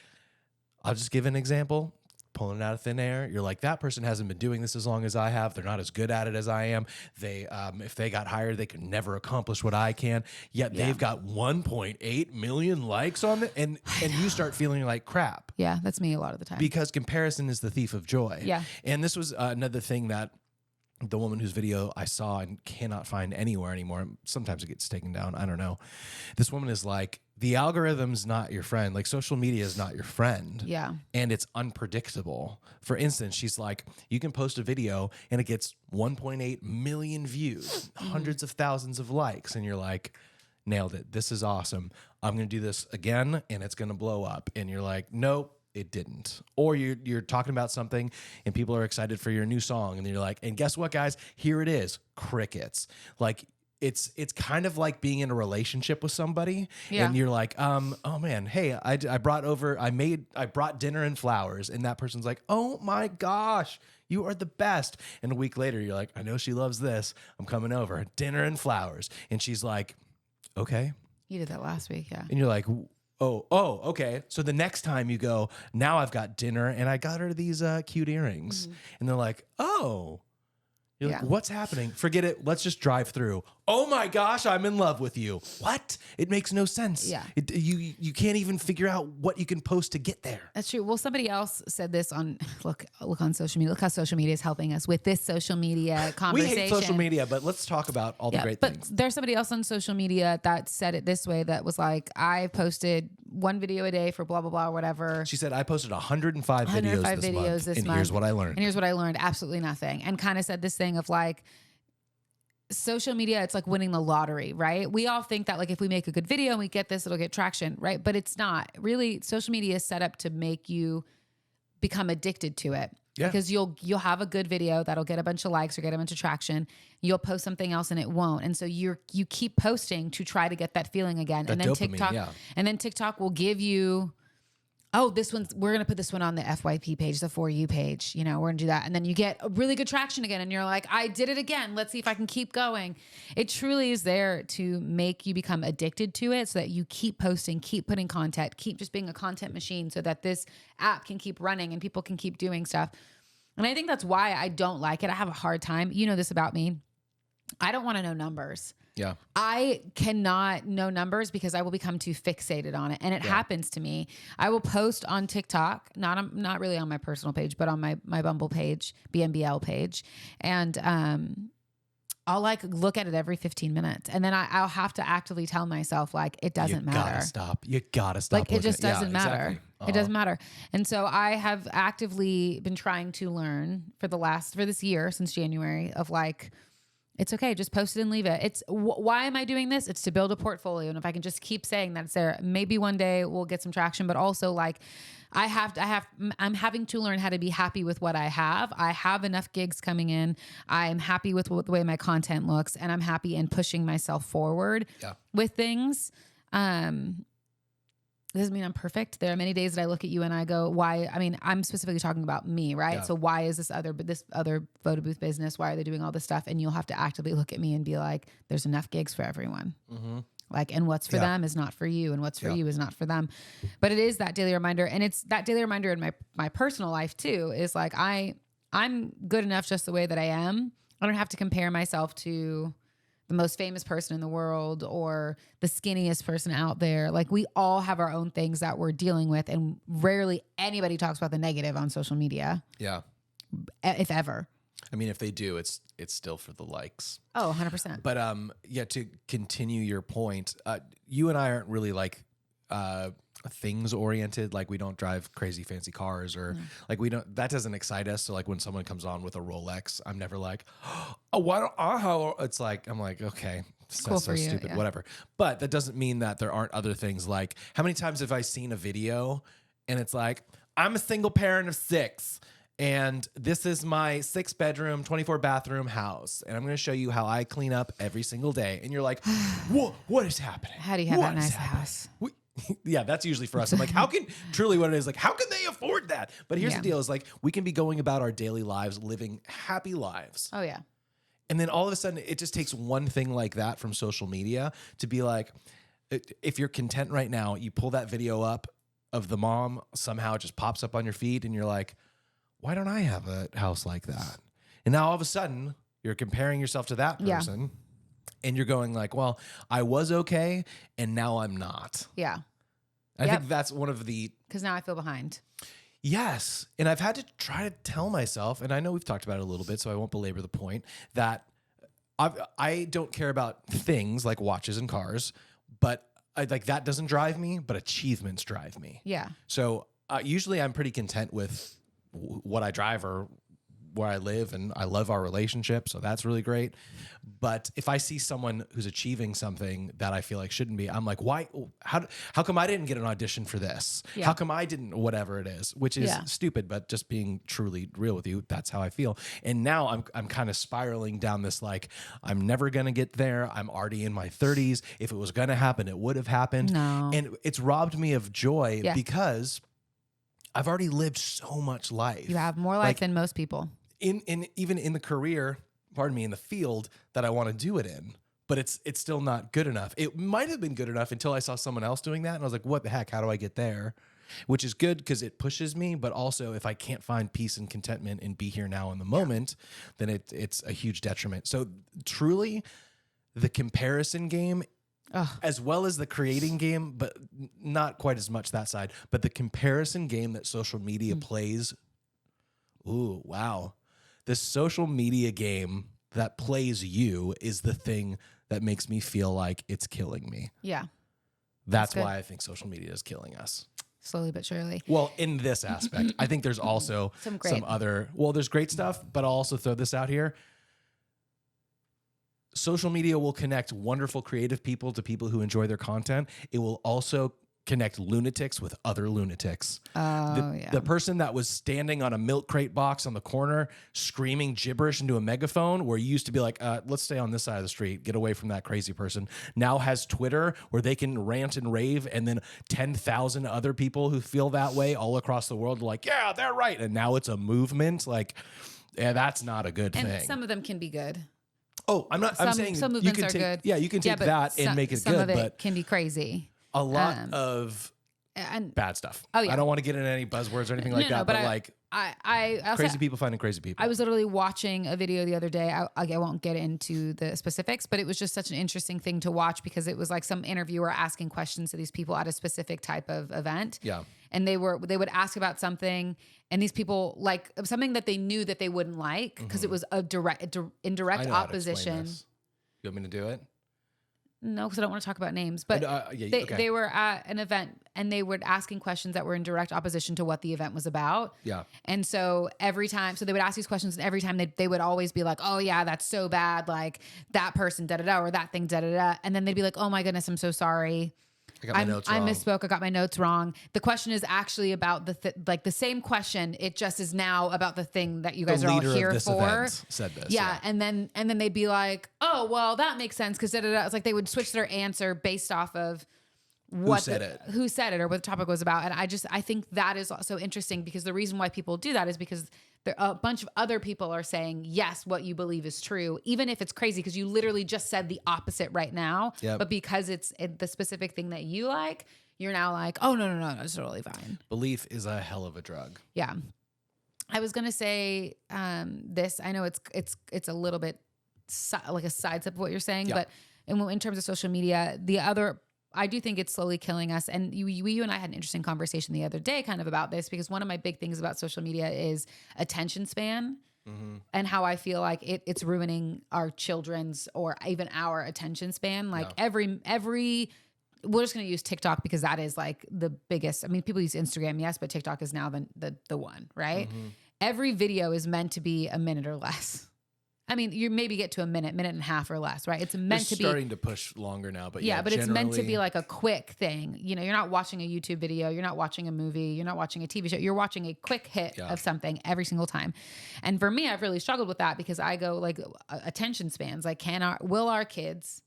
I'll just give an example. Pulling it out of thin air. You're like, that person hasn't been doing this as long as I have. They're not as good at it as I am. They, if they got hired, they could never accomplish what I can. Yet they've got 1.8 million likes on it, and you start feeling like crap. Yeah, that's me a lot of the time. Because comparison is the thief of joy. Yeah. And this was another thing that the woman whose video I saw and cannot find anywhere anymore. Sometimes it gets taken down. I don't know. This woman is like, the algorithm's not your friend. Like, social media is not your friend. Yeah. And it's unpredictable. For instance, she's like, you can post a video and it gets 1.8 million views, hundreds of thousands of likes. And you're like, nailed it. This is awesome. I'm going to do this again and it's going to blow up. And you're like, nope, it didn't. Or you're talking about something and people are excited for your new song. And you're like, and guess what, guys? Here it is. Crickets. Like, it's kind of like being in a relationship with somebody, and you're like, oh man, hey, I brought dinner and flowers, and that person's like, oh my gosh, you are the best. And a week later, you're like, I know she loves this. I'm coming over, dinner and flowers, and she's like, okay. You did that last week, yeah. And you're like, oh, okay. So the next time you go, now I've got dinner and I got her these cute earrings. And they're like, oh. You're like, what's happening? Forget it. Let's just drive through. Oh my gosh, I'm in love with you. What? It makes no sense. Yeah. You can't even figure out what you can post to get there. That's true. Well, somebody else said this on look on social media. Look how social media is helping us with this social media conversation. We hate social media, but let's talk about all the great things. But there's somebody else on social media that said it this way, that was like, I posted one video a day for blah, blah, blah, or whatever. She said, I posted 105 videos this month. Here's what I learned. And here's what I learned. Absolutely nothing. And kind of said this thing of like, social media, it's like winning the lottery, right? We all think that like if we make a good video and we get this, it'll get traction, right? But it's not. Really, social media is set up to make you become addicted to it. Yeah. Because you'll have a good video that'll get a bunch of likes or get a bunch of traction. You'll post something else and it won't. And so you keep posting to try to get that feeling again. That and then dopamine, TikTok will give you, oh, we're going to put this one on the FYP page, the For You page. You know, we're going to do that. And then you get a really good traction again. And you're like, I did it again. Let's see if I can keep going. It truly is there to make you become addicted to it so that you keep posting, keep putting content, keep just being a content machine so that this app can keep running and people can keep doing stuff. And I think that's why I don't like it. I have a hard time. You know this about me. I don't want to know numbers. Yeah. I cannot know numbers because I will become too fixated on it. And it happens to me. I will post on TikTok, not really on my personal page, but on my Bumble page, BNBL page. And I'll like look at it every 15 minutes. And then I'll have to actively tell myself like, it doesn't matter. You gotta stop. Like it just doesn't matter. Exactly. It doesn't matter. And so I have actively been trying to learn for this year, since January, of like, it's okay. Just post it and leave it. It's why am I doing this? It's to build a portfolio. And if I can just keep saying that it's there, maybe one day we'll get some traction, but also like I'm having to learn how to be happy with what I have. I have enough gigs coming in. I'm happy with the way my content looks, and I'm happy in pushing myself forward with things. Doesn't mean I'm perfect. There are many days that I look at you and I go, why? I mean, I'm specifically talking about me, right? Yeah. So why is this other photo booth business? Why are they doing all this stuff? And you'll have to actively look at me and be like, there's enough gigs for everyone. Mm-hmm. Like, and what's for them is not for you, and what's for you is not for them. But it is that daily reminder. And it's that daily reminder in my personal life too, is like, I'm good enough just the way that I am. I don't have to compare myself to the most famous person in the world or the skinniest person out there. Like, we all have our own things that we're dealing with, and rarely anybody talks about the negative on social media. Yeah. If ever. I mean, if they do, it's still for the likes. Oh, 100%. But to continue your point, you and I aren't really like things oriented. Like, we don't drive crazy fancy cars, or like that doesn't excite us. So like when someone comes on with a Rolex, I'm never like, oh, why don't I have? It's like, I'm like, okay, that's so stupid, whatever. But that doesn't mean that there aren't other things. Like, how many times have I seen a video and it's like, I'm a single parent of 6. And this is my 6-bedroom, 24-bathroom house. And I'm going to show you how I clean up every single day. And you're like, what is happening? How do you have that nice house? Yeah, that's usually for us. I'm like, how can they afford that? But here's the deal, is like, we can be going about our daily lives, living happy lives. Oh, yeah. And then all of a sudden, it just takes one thing like that from social media to be like, if you're content right now, you pull that video up of the mom, somehow it just pops up on your feed, and you're like, why don't I have a house like that? And now all of a sudden, you're comparing yourself to that person, and you're going like, well, I was okay, and now I'm not. Yeah. I think that's one of the... Because now I feel behind. Yes. And I've had to try to tell myself, and I know we've talked about it a little bit, so I won't belabor the point, that I don't care about things like watches and cars, but like that doesn't drive me, but achievements drive me. Yeah. So usually I'm pretty content with what I drive or where I live, and I love our relationship, so that's really great. But if I see someone who's achieving something that I feel like shouldn't be, I'm like, why? How come I didn't get an audition for this? Yeah. How come I didn't? Whatever it is, which is stupid, but just being truly real with you, that's how I feel. And now I'm kind of spiraling down this like, I'm never gonna get there. I'm already in my 30s. If it was gonna happen, it would have happened. No. And it's robbed me of joy because I've already lived so much life. You have more life than most people. Even in the career, in the field that I want to do it in. but it's still not good enough. It might have been good enough until I saw someone else doing that, and I was like, what the heck? How do I get there? Which is good because it pushes me, but also if I can't find peace and contentment and be here now in the moment, then it's a huge detriment. So truly, the comparison game, as well as the creating game, but not quite as much that side, but the comparison game that social media plays. Ooh, wow. The social media game that plays you is the thing that makes me feel like it's killing me. Yeah. That's good. why I think social media is killing us. Slowly but surely. Well, in this aspect, I think there's also Some great. there's great stuff, but I'll also throw this out here. Social media will connect wonderful creative people to people who enjoy their content. It will also connect lunatics with other lunatics. The person that was standing on a milk crate box on the corner screaming gibberish into a megaphone, where you used to be like, let's stay on this side of the street, get away from that crazy person, now has Twitter where they can rant and rave, and then 10,000 other people who feel that way all across the world are like, yeah, they're right. And now it's a movement. Like, yeah, that's not a good And thing. some of them can be good. Oh, I'm saying some you movements can are take, good. yeah, you can take but that and make it some good, of it but can be crazy. a lot of And bad stuff. Oh, yeah. I don't want to get into any buzzwords or anything like that, but like I also, crazy people finding crazy people. I was literally watching a video the other day. I won't get into the specifics, but it was just such an interesting thing to watch because it was like some interviewer asking questions to these people at a specific type of event. Yeah. And they would ask about something, and these people like something that they knew that they wouldn't like because it was a indirect I know how to explain opposition. this. You want me to do it? No, because I don't want to talk about names. But okay. they were at an event and they were asking questions that were in direct opposition to what the event was about. Yeah. And so every time, so they would ask these questions, and every time they would always be like, oh yeah, that's so bad. Like that person, da da da, or that thing, da da da. And then they'd be like, oh my goodness, I'm so sorry. I got my notes wrong. I misspoke. I got my notes wrong. The question is actually about the same question. It just is now about the thing that you guys are all here of this for. event said this. Yeah, and then they'd be like, "Oh, well, that makes sense," because it's like they would switch their answer based off of who said it or what the topic was about. And I think that is also interesting because the reason why people do that is because a bunch of other people are saying, yes, what you believe is true, even if it's crazy because you literally just said the opposite right now. Yep. But because it's the specific thing that you like, you're now like, oh no, it's totally fine. Belief is a hell of a drug. Yeah. I was gonna say this. I know it's a little bit like a side step of what you're saying, Yeah. but in terms of social media, I do think it's slowly killing us. And you and I had an interesting conversation the other day kind of about this because one of my big things about social media is attention span and how I feel like it's ruining our children's or even our attention span. Like every we're just going to use TikTok because that is like the biggest. I mean, people use Instagram, yes, but TikTok is now the one, right? Every video is meant to be a minute or less. I mean, you maybe get to a minute and a half or less, right? It's meant to be starting to push longer now, but but it's meant to be like a quick thing. You know, you're not watching a YouTube video, you're not watching a movie, you're not watching a TV show. You're watching a quick hit of something every single time. And for me, I've really struggled with that because I go like attention spans. Like, will our kids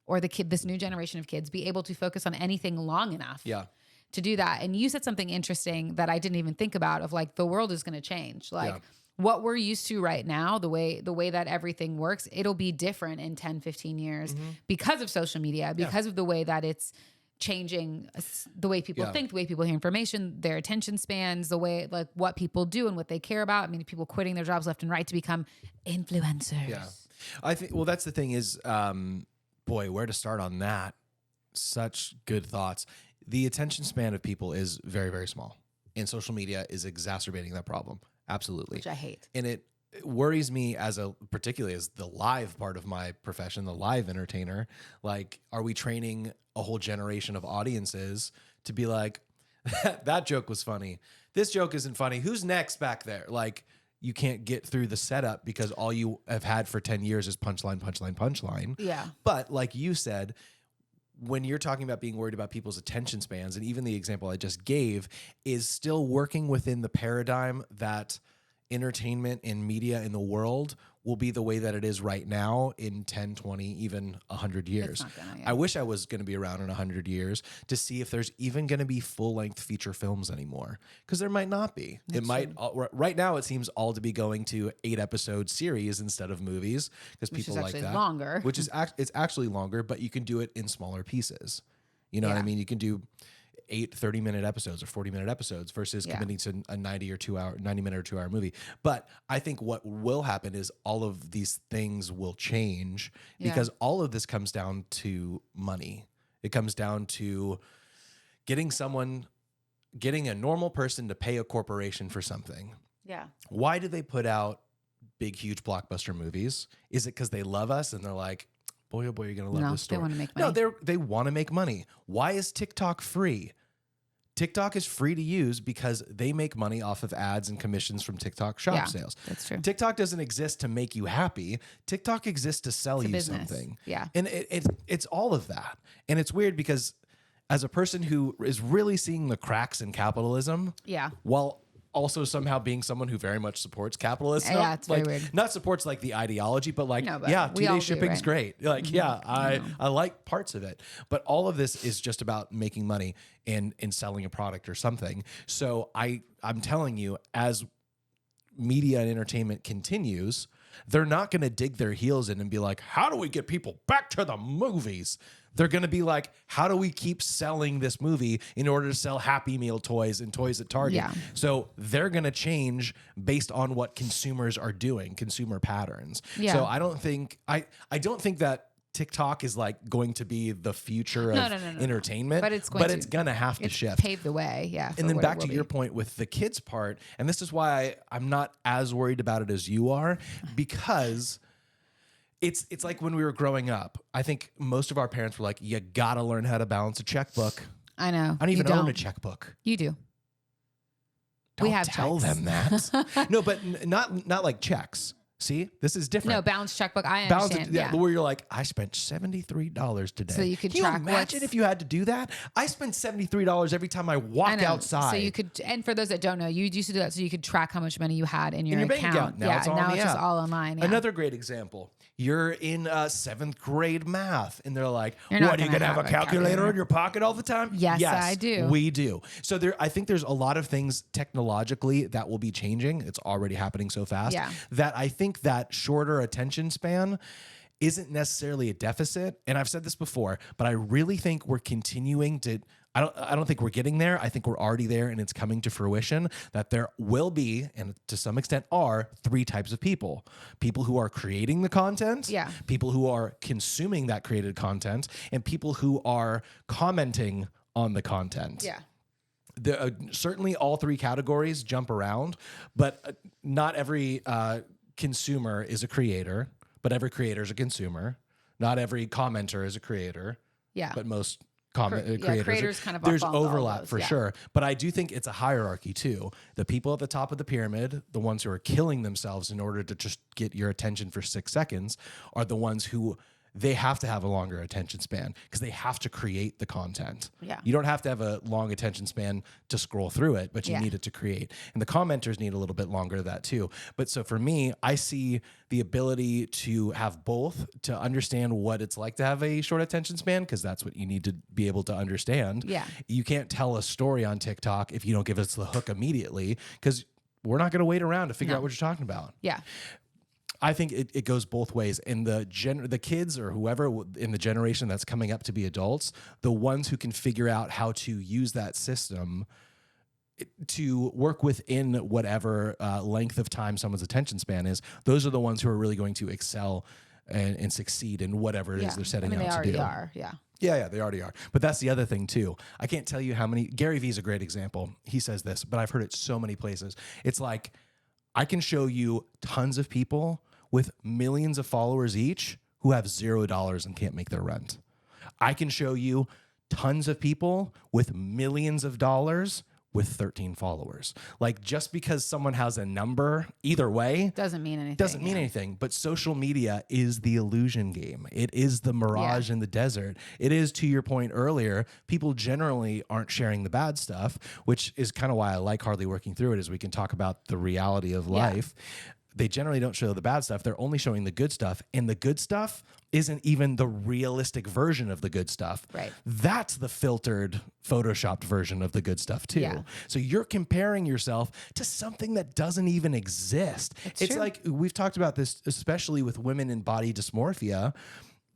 or this new generation of kids be able to focus on anything long enough? Yeah. To do that. And you said something interesting that I didn't even think about of like the world is going to change. Like what we're used to right now, the way that everything works, it'll be different in 10, 15 years because of social media, because of the way that it's changing the way people think, the way people hear information, their attention spans, the way like what people do and what they care about. I mean, people quitting their jobs left and right to become influencers. Yeah. I think, well, that's the thing is, boy, where to start on that? Such good thoughts. The attention span of people is very, very small, and social media is exacerbating that problem. Absolutely. Which I hate. And it worries me particularly as the live part of my profession, the live entertainer. Like, are we training a whole generation of audiences to be like, that joke was funny. This joke isn't funny. Who's next back there? Like, you can't get through the setup because all you have had for 10 years is punchline, punchline, punchline. Yeah. But like you said, when you're talking about being worried about people's attention spans, and even the example I just gave is still working within the paradigm that entertainment and media in the world will be the way that it is right now in 10, 20, even 100 years. not gonna, yeah. I wish I was going to be around in 100 years to see if there's even going to be full-length feature films anymore, because there might not be. It might right now it seems all to be going to 8-episode series instead of movies, because people is like actually that. longer. Which is it's actually longer, but you can do it in smaller pieces. You know what I Yeah. mean? You can do 8 30-minute episodes or 40-minute episodes versus committing to a 90-minute or 2-hour movie. But I think what will happen is all of these things will change because all of this comes down to money. It comes down to getting a normal person to pay a corporation for something. Yeah. Why do they put out big, huge blockbuster movies? Is it because they love us and they're like, boy, oh boy, you're going to love this story? They want to make money. No, they want to make money. Why is TikTok free? TikTok is free to use because they make money off of ads and commissions from TikTok shop sales. That's true. TikTok doesn't exist to make you happy. TikTok exists to sell you business. something. Yeah. And it's all of that. And it's weird because as a person who is really seeing the cracks in capitalism, Yeah. while also somehow being someone who very much supports capitalism. Yeah, it's very like, weird. Not supports like the ideology, but like, No, but yeah, we all 2-day do, shipping's right? great. Like, yeah, I like parts of it. But all of this is just about making money and selling a product or something. So I'm telling you, as media and entertainment continues, they're not going to dig their heels in and be like, how do we get people back to the movies? They're going to be like, how do we keep selling this movie in order to sell Happy Meal toys and toys at Target? Yeah. So they're going to change based on what consumers are doing, consumer patterns. Yeah. So I don't think that TikTok is like going to be the future of No. entertainment, But it's going to have to It's shift. paved the way. Yeah. And then back to your point with the kids part, and this is why I'm not as worried about it as you are, because it's like when we were growing up. I think most of our parents were like, you gotta learn how to balance a checkbook. I know. I don't even You own a checkbook. You do. Don't We have tell checks. them that. No, but not like checks. See, this is different. No, balanced checkbook. I Balance, understand. yeah, where you're like, I spent $73 today. So you could Can track you imagine what's- if you had to do that? I spent $73 every time I walk I know. outside. So you could, and for those that don't know, you used to do that so you could track how much money you had in your bank account. Now yeah, it's all on now the it's just app. all online. Yeah. Another great example. You're in 7th grade math, and they're like, You're not what, are you gonna going to have a calculator in your pocket all the time? Yes, I do. We do. So I think there's a lot of things technologically that will be changing. It's already happening so fast Yeah. that I think that shorter attention span isn't necessarily a deficit. And I've said this before, but I really think we're continuing to. I don't think we're getting there. I think we're already there, and it's coming to fruition that there will be, and to some extent are, 3 types of people. People who are creating the content, Yeah. people who are consuming that created content, and people who are commenting on the content. Yeah. Certainly all 3 categories jump around, but not every consumer is a creator, but every creator is a consumer. Not every commenter is a creator, Yeah. but most creators kind of there's fall into all overlap those, for yeah. sure, but I do think it's a hierarchy too. The people at the top of the pyramid, the ones who are killing themselves in order to just get your attention for 6 seconds, are the ones who they have to have a longer attention span because they have to create the content. Yeah. You don't have to have a long attention span to scroll through it, but you Yeah. need it to create. And the commenters need a little bit longer of that too. But so for me, I see the ability to have both, to understand what it's like to have a short attention span, because that's what you need to be able to understand. Yeah. You can't tell a story on TikTok if you don't give us the hook immediately, because we're not going to wait around to figure out what you're talking about. Yeah. I think it goes both ways. And the kids or whoever in the generation that's coming up to be adults, the ones who can figure out how to use that system to work within whatever length of time someone's attention span is, those are the ones who are really going to excel and succeed in whatever it is they're setting they out to do. already are. Yeah. Yeah, they already are. But that's the other thing too. I can't tell you how many. Gary Vee is a great example. He says this, but I've heard it so many places. It's like, I can show you tons of people with millions of followers each who have $0 and can't make their rent. I can show you tons of people with millions of dollars with 13 followers. Like, just because someone has a number, either way, Doesn't mean anything. doesn't mean anything. But social media is the illusion game. It is the mirage in the desert. It is, to your point earlier, people generally aren't sharing the bad stuff, which is kind of why I like Hardly Working Through It, is we can talk about the reality of life. they generally don't show the bad stuff. They're only showing the good stuff. And the good stuff isn't even the realistic version of the good stuff. Right. That's the filtered, photoshopped version of the good stuff too. Yeah. So you're comparing yourself to something that doesn't even exist. It's true. like, we've talked about this, especially with women in body dysmorphia.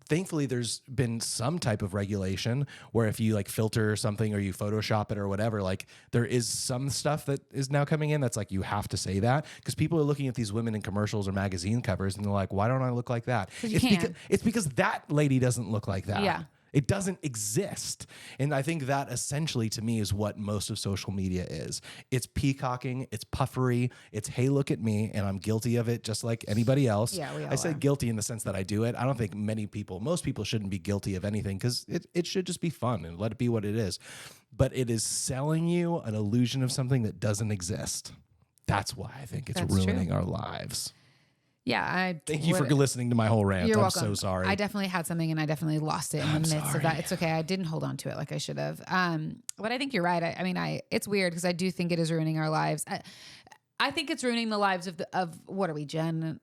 Thankfully, there's been some type of regulation where if you like filter something or you Photoshop it or whatever, like there is some stuff that is now coming in that's like you have to say that, because people are looking at these women in commercials or magazine covers and they're like, why don't I look like that? You can. It's because that lady doesn't look like that. Yeah. It doesn't exist. And I think that essentially to me is what most of social media is. It's peacocking, it's puffery, it's, hey, look at me, and I'm guilty of it just like anybody else. Yeah, we all I say are. guilty in the sense that I do it. I don't think most people shouldn't be guilty of anything, because it should just be fun and let it be what it is. But it is selling you an illusion of something that doesn't exist. That's why I think it's That's ruining true. our lives. Yeah. Thank you for listening to my whole rant. You're I'm welcome. so sorry. I definitely had something and I definitely lost it in the midst of sorry. that. It's okay. I didn't hold on to it like I should have. But I think you're right. I mean, it's weird because I do think it is ruining our lives. I think it's ruining the lives of what are we, Gen?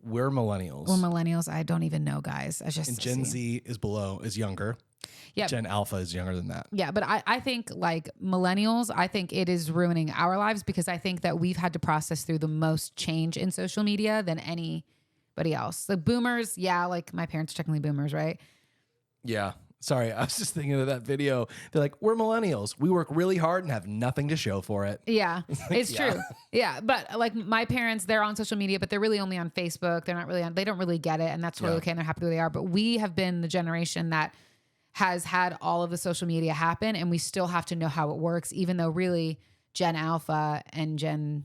We're millennials. We're millennials. I don't even know, guys. I just And Gen Z is younger. Yeah. Gen Alpha is younger than that. Yeah, but I think like millennials, I think it is ruining our lives because I think that we've had to process through the most change in social media than anybody else. The boomers, yeah, like my parents are technically boomers, right? Yeah. Sorry, I was just thinking of that video. They're like, we're millennials. We work really hard and have nothing to show for it. Yeah, it's Yeah. true. Yeah, but like my parents, they're on social media, but they're really only on Facebook. They're not really on, they don't really get it. And that's totally Yeah. okay. And they're happy where they are. But we have been the generation that has had all of the social media happen and we still have to know how it works, even though really Gen Alpha and Gen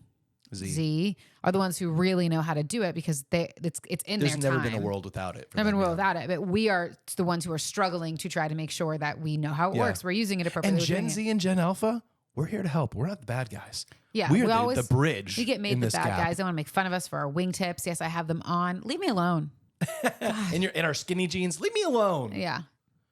Z are the ones who really know how to do it because it's in There's their never time. been a world without it. for Never been a them, world yeah. without it, but we are the ones who are struggling to try to make sure that we know how it Yeah. works. We're using it appropriately. And We're doing Gen it. Z and Gen Alpha, we're here to help. We're not the bad guys. Yeah, we we are always- the bridge. We get in made the this bad gap. guys. They want to make fun of us for our wingtips. Yes, I have them on. Leave me alone. And you're in our skinny jeans. Leave me alone. Yeah.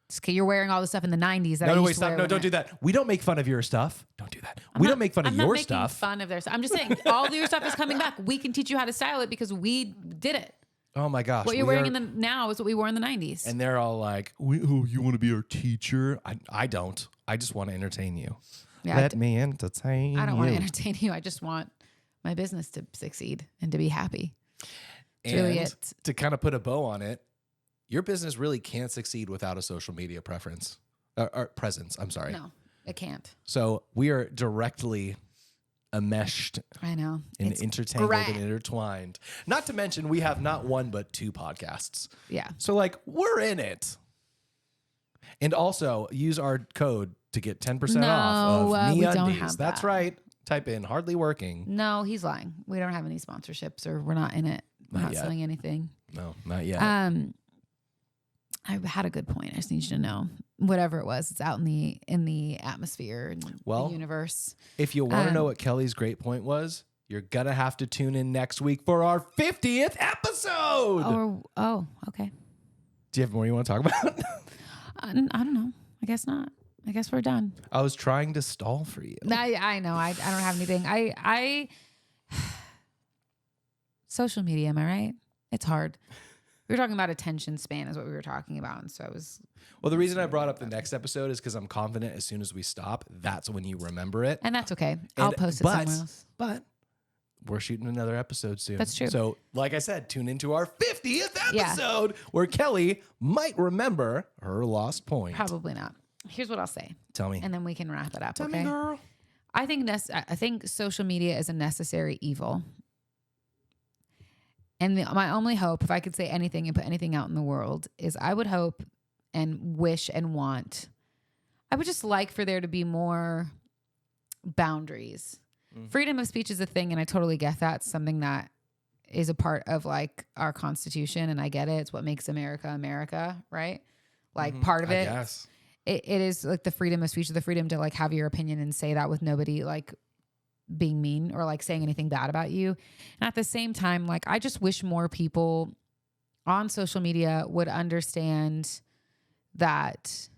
It's okay. You're wearing all the stuff in the 90s that I No, used wait, to stop. wear No, when don't do that. We don't make fun of your stuff. Don't do that. We don't make fun of I'm not your making stuff. Fun of their stuff. I'm just saying all of your stuff is coming back. We can teach you how to style it because we did it. Oh my gosh. What you're we wearing are- in the now is what we wore in the 90s. And they're all like, you want to be our teacher? I don't. I just want to entertain you. Yeah, Let me entertain I don't you. want to entertain you. I just want my business to succeed and to be happy. It's And really it. to kind of put a bow on it, your business really can't succeed without a social media preference or presence. I'm sorry. No, it can't. So we are directly enmeshed I know. and It's intertangled great. and intertwined. Not to mention, we have not one but two podcasts. Yeah. So like we're in it. And also use our code to get 10% off No, of we don't MeUndies. have That's that. right. Type in hardly working. No, he's lying. We don't have any sponsorships or we're not in it. We're Not not yet. selling anything. No, not yet. I had a good point. I just need you to know. Whatever it was, it's out in the atmosphere and Well, the universe. If you want to know what Kelly's great point was, you're gonna have to tune in next week for our 50th episode. Oh, okay. Do you have more you want to talk about? I don't know. I guess not. I guess we're done. I was trying to stall for you. I know. I don't have anything. I social media, am I right? It's hard. We were talking about attention span is what we were talking about. And so I was Well, the reason I brought up the next episode is because I'm confident as soon as we stop, that's when you remember it. and that's okay. I'll post it somewhere else. But we're shooting another episode soon. That's true. So, like I said, tune into our 50th Yeah. episode where Kelly might remember her lost point. Probably not. Here's what I'll say. Tell me. And then we can wrap it up. Tell Okay. me, girl. I think social media is a necessary evil. And my only hope, if I could say anything and put anything out in the world, is I would hope and wish and want. I would just like for there to be more boundaries. Freedom of speech is a thing, and I totally get that. It's something that is a part of like our Constitution, and I get it. It's what makes America America, right? Like part of I it. guess. It is like the freedom of speech, the freedom to like have your opinion and say that with nobody like being mean or like saying anything bad about you. And at the same time, like I just wish more people on social media would understand that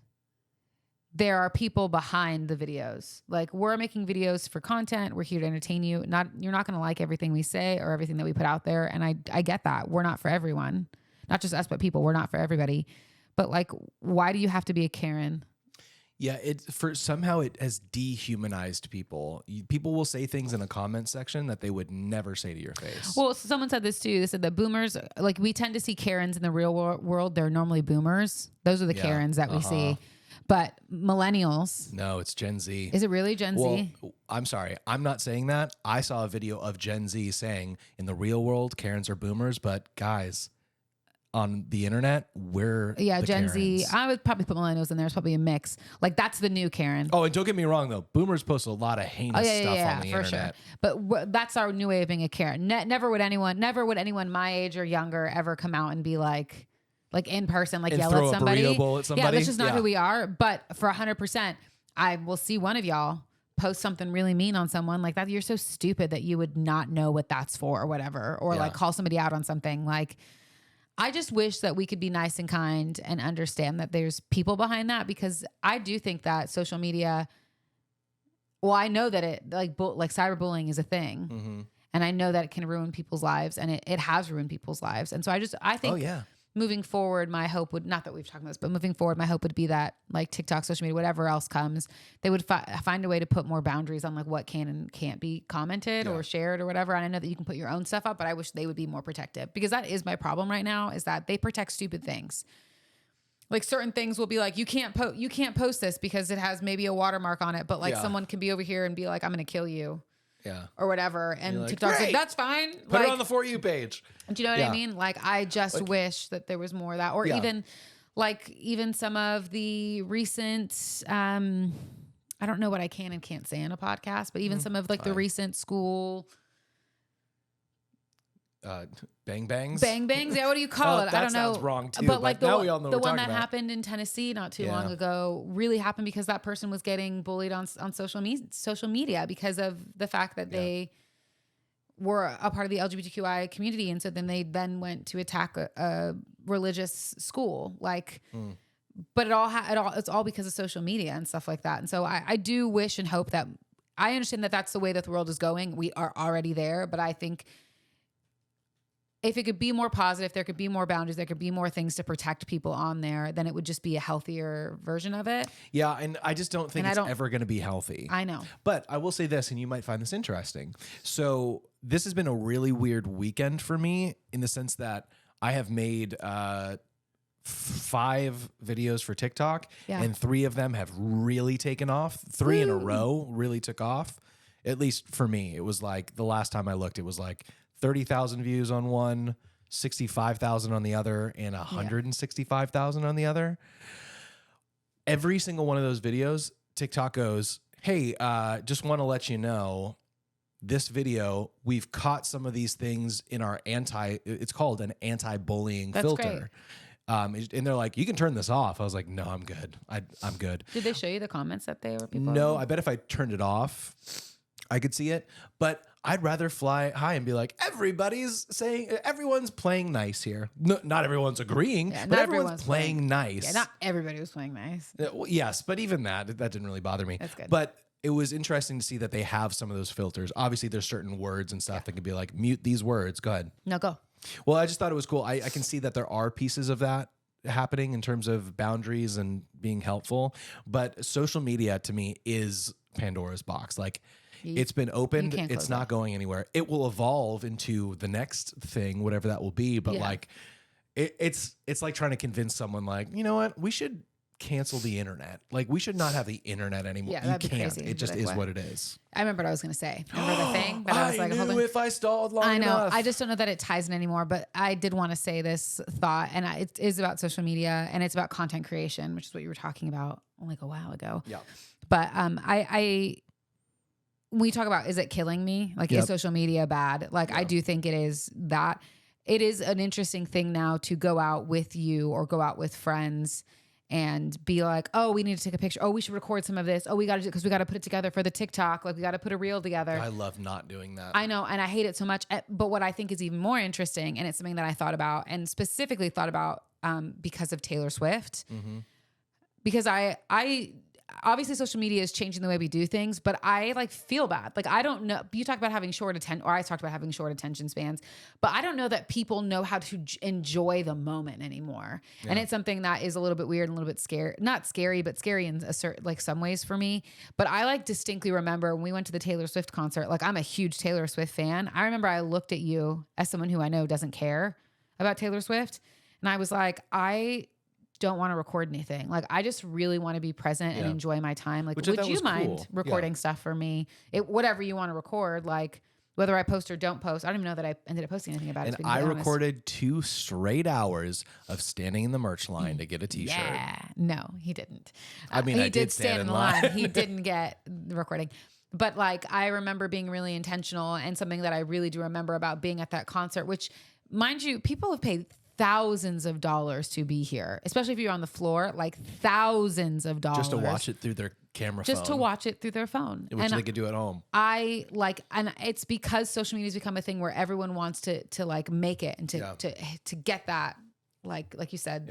there are people behind the videos. Like, we're making videos for content. We're here to entertain you. You're not going to like everything we say or everything that we put out there. And I get that. We're not for everyone. Not just us, but people. We're not for everybody. But like, why do you have to be a Karen? Yeah, somehow it has dehumanized people. People will say things in a comment section that they would never say to your face. Well, someone said this too. They said that boomers, like, we tend to see Karens in the real world. They're normally boomers. Those are the Karens that we see. But millennials. No, it's Gen Z. Is it really Gen Z? Well, I'm sorry. I'm not saying that. I saw a video of Gen Z saying in the real world, Karens are boomers. But guys, on the internet, we're the Gen Karens. Z. I would probably put millennials in there. It's probably a mix. Like, that's the new Karen. Oh, and don't get me wrong, though. Boomers post a lot of heinous stuff on the for internet. Sure. But that's our new way of being a Karen. Never would anyone my age or younger ever come out and be like in person, like, And yell throw at a somebody. burrito bowl at somebody. Yeah, that's just not Yeah. who we are. But for 100%, I will see one of y'all post something really mean on someone like that. You're so stupid that you would not know what that's for or whatever, or Yeah. like call somebody out on something. Like, I just wish that we could be nice and kind and understand that there's people behind that, because I do think that social media, well, I know that it like cyberbullying is a thing. Mm-hmm. And I know that it can ruin people's lives, and it has ruined people's lives. And so I think Oh, yeah. moving forward, my hope would, not that we've talked about this, but moving forward, my hope would be that, like, TikTok, social media, whatever else comes, they would find a way to put more boundaries on like what can and can't be commented or shared or whatever. And I know that you can put your own stuff up, but I wish they would be more protective, because that is my problem right now, is that they protect stupid things. Like, certain things will be like, you can't post this because it has maybe a watermark on it, but like someone can be over here and be like, I'm going to kill you. Yeah. Or whatever. And like, TikTok's great. like, that's fine. Put it on the For You page. Do you know what I mean? Like, I just wish that there was more of that. Or even some of the recent, I don't know what I can and can't say in a podcast, but even some of like the recent school Bang bangs. bang bangs. Yeah, what do you call it? I don't know. That sounds wrong too. But like now we all know the what we're one that talking about. happened in Tennessee not too long ago really happened because that person was getting bullied on social media because of the fact that they were a part of the LGBTQI community, and so then they went to attack a religious school. Like, but it's all because of social media and stuff like that. And so I do wish and hope that, I understand that that's the way that the world is going. We are already there, but I think if it could be more positive, there could be more boundaries, there could be more things to protect people on there, then it would just be a healthier version of it. Yeah, and I just don't think it's ever going to be healthy. I know. But I will say this, and you might find this interesting. So this has been a really weird weekend for me, in the sense that I have made 5 videos for TikTok, and 3 of them have really taken off. 3 in a row really took off. At least for me, it was like, the last time I looked, it was like 30,000 views on one, 65,000 on the other, and 165,000 on the other. Every single one of those videos, TikTok goes, hey, just want to let you know, this video, we've caught some of these things in our it's called an anti-bullying filter. Great. And they're like, you can turn this off. I was like, no, I'm good. I'm good. Did they show you the comments that they were people? No, I bet if I turned it off, I could see it. But I'd rather fly high and be like, everyone's playing nice here. No, not everyone's agreeing, but everyone's playing nice. Yeah, not everybody was playing nice. Well, yes, but even that didn't really bother me. That's good. But it was interesting to see that they have some of those filters. Obviously, there's certain words and stuff that can be like, mute these words. Go ahead. No, go. Well, I just thought it was cool. I can see that there are pieces of that happening in terms of boundaries and being helpful. But social media, to me, is Pandora's box. Like, it's been opened. It's not going anywhere. It will evolve into the next thing, whatever that will be. But like, it's like trying to convince someone, like, you know what, we should cancel the internet. Like, we should not have the internet anymore. Yeah, you that'd be can't. crazy. It just is what it is. I remember what I was going to say. Remember the thing? But I was like, knew if I stalled long enough. I just don't know that it ties in anymore. But I did want to say this thought, and it is about social media, and it's about content creation, which is what you were talking about like a while ago. Yeah. But when we talk about, is it killing me? Like, is social media bad? Like, I do think it is that. It is an interesting thing now to go out with you or go out with friends and be like, oh, we need to take a picture. Oh, we should record some of this. Oh, we got to do, because we got to put it together for the TikTok. Like, we got to put a reel together. I love not doing that. I know. And I hate it so much. But what I think is even more interesting, and it's something that I thought about and specifically thought about because of Taylor Swift, because I obviously social media is changing the way we do things, but I like feel bad. Like, I don't know. You talk about having short attention, or I talked about having short attention spans, but I don't know that people know how to enjoy the moment anymore. Yeah. And it's something that is a little bit weird and a little bit scary, not scary, but scary in a certain, like some ways for me. But I like distinctly remember when we went to the Taylor Swift concert, like I'm a huge Taylor Swift fan. I remember I looked at you as someone who I know doesn't care about Taylor Swift. And I was like, I don't want to record anything. Like, I just really want to be present and enjoy my time. Like, would you mind recording stuff for me? Whatever you want to record, like whether I post or don't post. I don't even know that I ended up posting anything about it. And I recorded 2 straight hours of standing in the merch line to get a t-shirt. Yeah. No, he didn't. I mean, he I did stand in line. He didn't get the recording. But like, I remember being really intentional, and something that I really do remember about being at that concert, which, mind you, people have paid thousands of dollars to be here, especially if you're on the floor, like thousands of dollars. Just to watch it through their camera phone. Just to watch it through their phone. Which they could do at home. I like, and it's because social media has become a thing where everyone wants to like make it and to get that, like you said,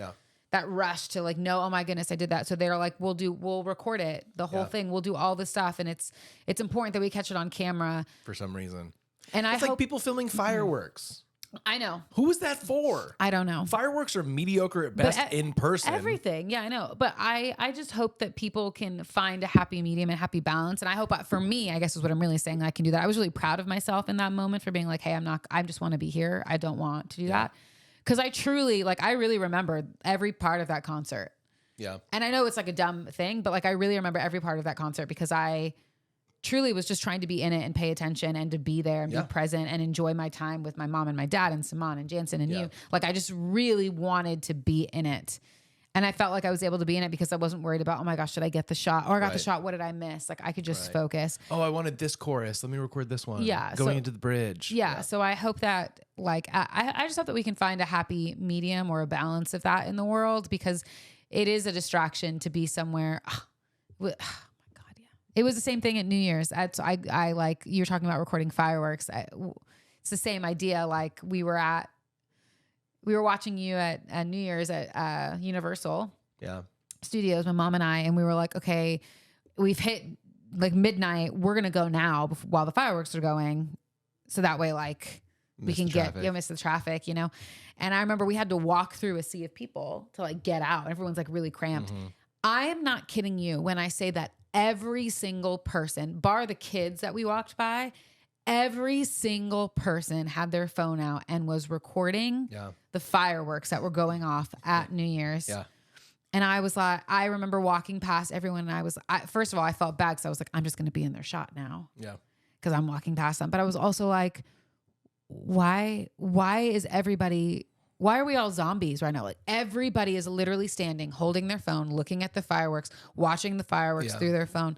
that rush to like, no, oh my goodness, I did that. So they're like, we'll record it, the whole thing. We'll do all this stuff. And it's important that we catch it on camera. For some reason. And it's like people filming fireworks. I know. Who was that for? I don't know. Fireworks are mediocre at best in person. Everything. Yeah, I know. But I just hope that people can find a happy medium and happy balance. And I hope for me, I guess is what I'm really saying, I can do that. I was really proud of myself in that moment for being like, hey, I just want to be here. I don't want to do that. Because I truly, like, I really remember every part of that concert. Yeah. And I know it's like a dumb thing, but like, I really remember every part of that concert because I truly was just trying to be in it and pay attention and to be there and be present and enjoy my time with my mom and my dad and Simon and Jansen and you. Like, I just really wanted to be in it. And I felt like I was able to be in it because I wasn't worried about, oh my gosh, did I get the shot? Or I got the shot. What did I miss? Like, I could just focus. Oh, I wanted this chorus. Let me record this one. Yeah. Going into the bridge. Yeah. So I hope that, like, I just hope that we can find a happy medium or a balance of that in the world, because it is a distraction to be somewhere. It was the same thing at New Year's. I like, you were talking about recording fireworks. It's the same idea. Like, we were watching you at New Year's at Universal Studios, my mom and I, and we were like, okay, we've hit like midnight. We're going to go now while the fireworks are going. So that way, like, we can miss the traffic, you know? And I remember we had to walk through a sea of people to like get out. Everyone's like really cramped. Mm-hmm. I am not kidding you when I say that every single person, bar the kids that we walked by, every single person had their phone out and was recording the fireworks that were going off at New Year's. Yeah. And I was like, I remember walking past everyone, and first of all, I felt bad because I was like, I'm just going to be in their shot now. Yeah. Because I'm walking past them. But I was also like, why are we all zombies right now? Like, everybody is literally standing, holding their phone, looking at the fireworks, watching the fireworks through their phone.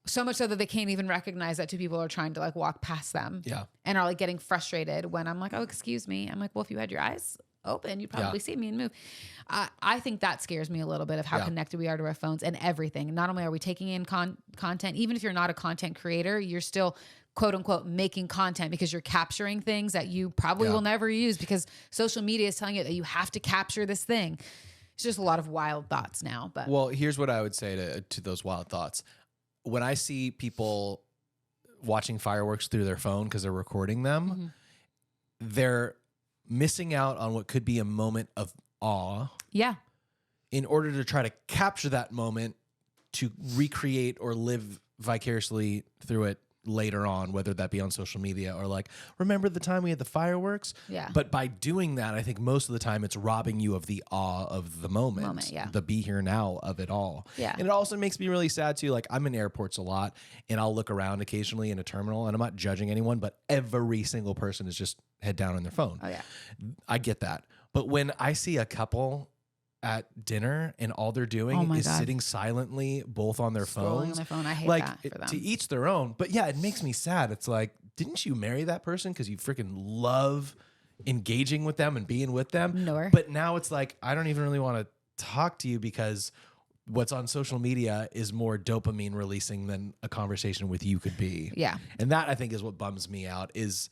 So much so that they can't even recognize that two people are trying to like walk past them. Yeah. And are like getting frustrated when I'm like, oh, excuse me. I'm like, well, if you had your eyes open, you'd probably see me and move. I think that scares me a little bit of how connected we are to our phones and everything. Not only are we taking in content, even if you're not a content creator, you're still quote unquote making content because you're capturing things that you probably will never use because social media is telling you that you have to capture this thing. It's just a lot of wild thoughts now. But well, here's what I would say to those wild thoughts. When I see people watching fireworks through their phone because they're recording them, they're missing out on what could be a moment of awe. Yeah. In order to try to capture that moment to recreate or live vicariously through it later on, whether that be on social media or like, remember the time we had the fireworks? Yeah. But by doing that, I think most of the time it's robbing you of the awe of the moment, the be here now of it all. Yeah. And it also makes me really sad too. Like, I'm in airports a lot and I'll look around occasionally in a terminal, and I'm not judging anyone, but every single person is just head down on their phone. Oh yeah. I get that. But when I see a couple at dinner and all they're doing is sitting silently, both on their phones. On their phone. I hate that for them. To each their own. But yeah, it makes me sad. It's like, didn't you marry that person because you freaking love engaging with them and being with them? No. But now it's like, I don't even really want to talk to you because what's on social media is more dopamine releasing than a conversation with you could be. Yeah. And that, I think, is what bums me out, is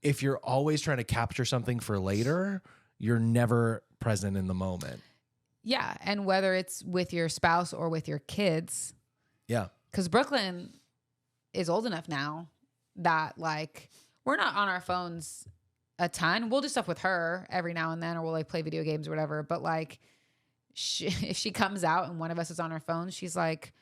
if you're always trying to capture something for later, you're never present in the moment. Yeah. And whether it's with your spouse or with your kids, Yeah. because Brooklyn is old enough now that like we're not on our phones a ton. We'll do stuff with her every now and then, or we'll like play video games or whatever. But like if she comes out and one of us is on our phone, she's like,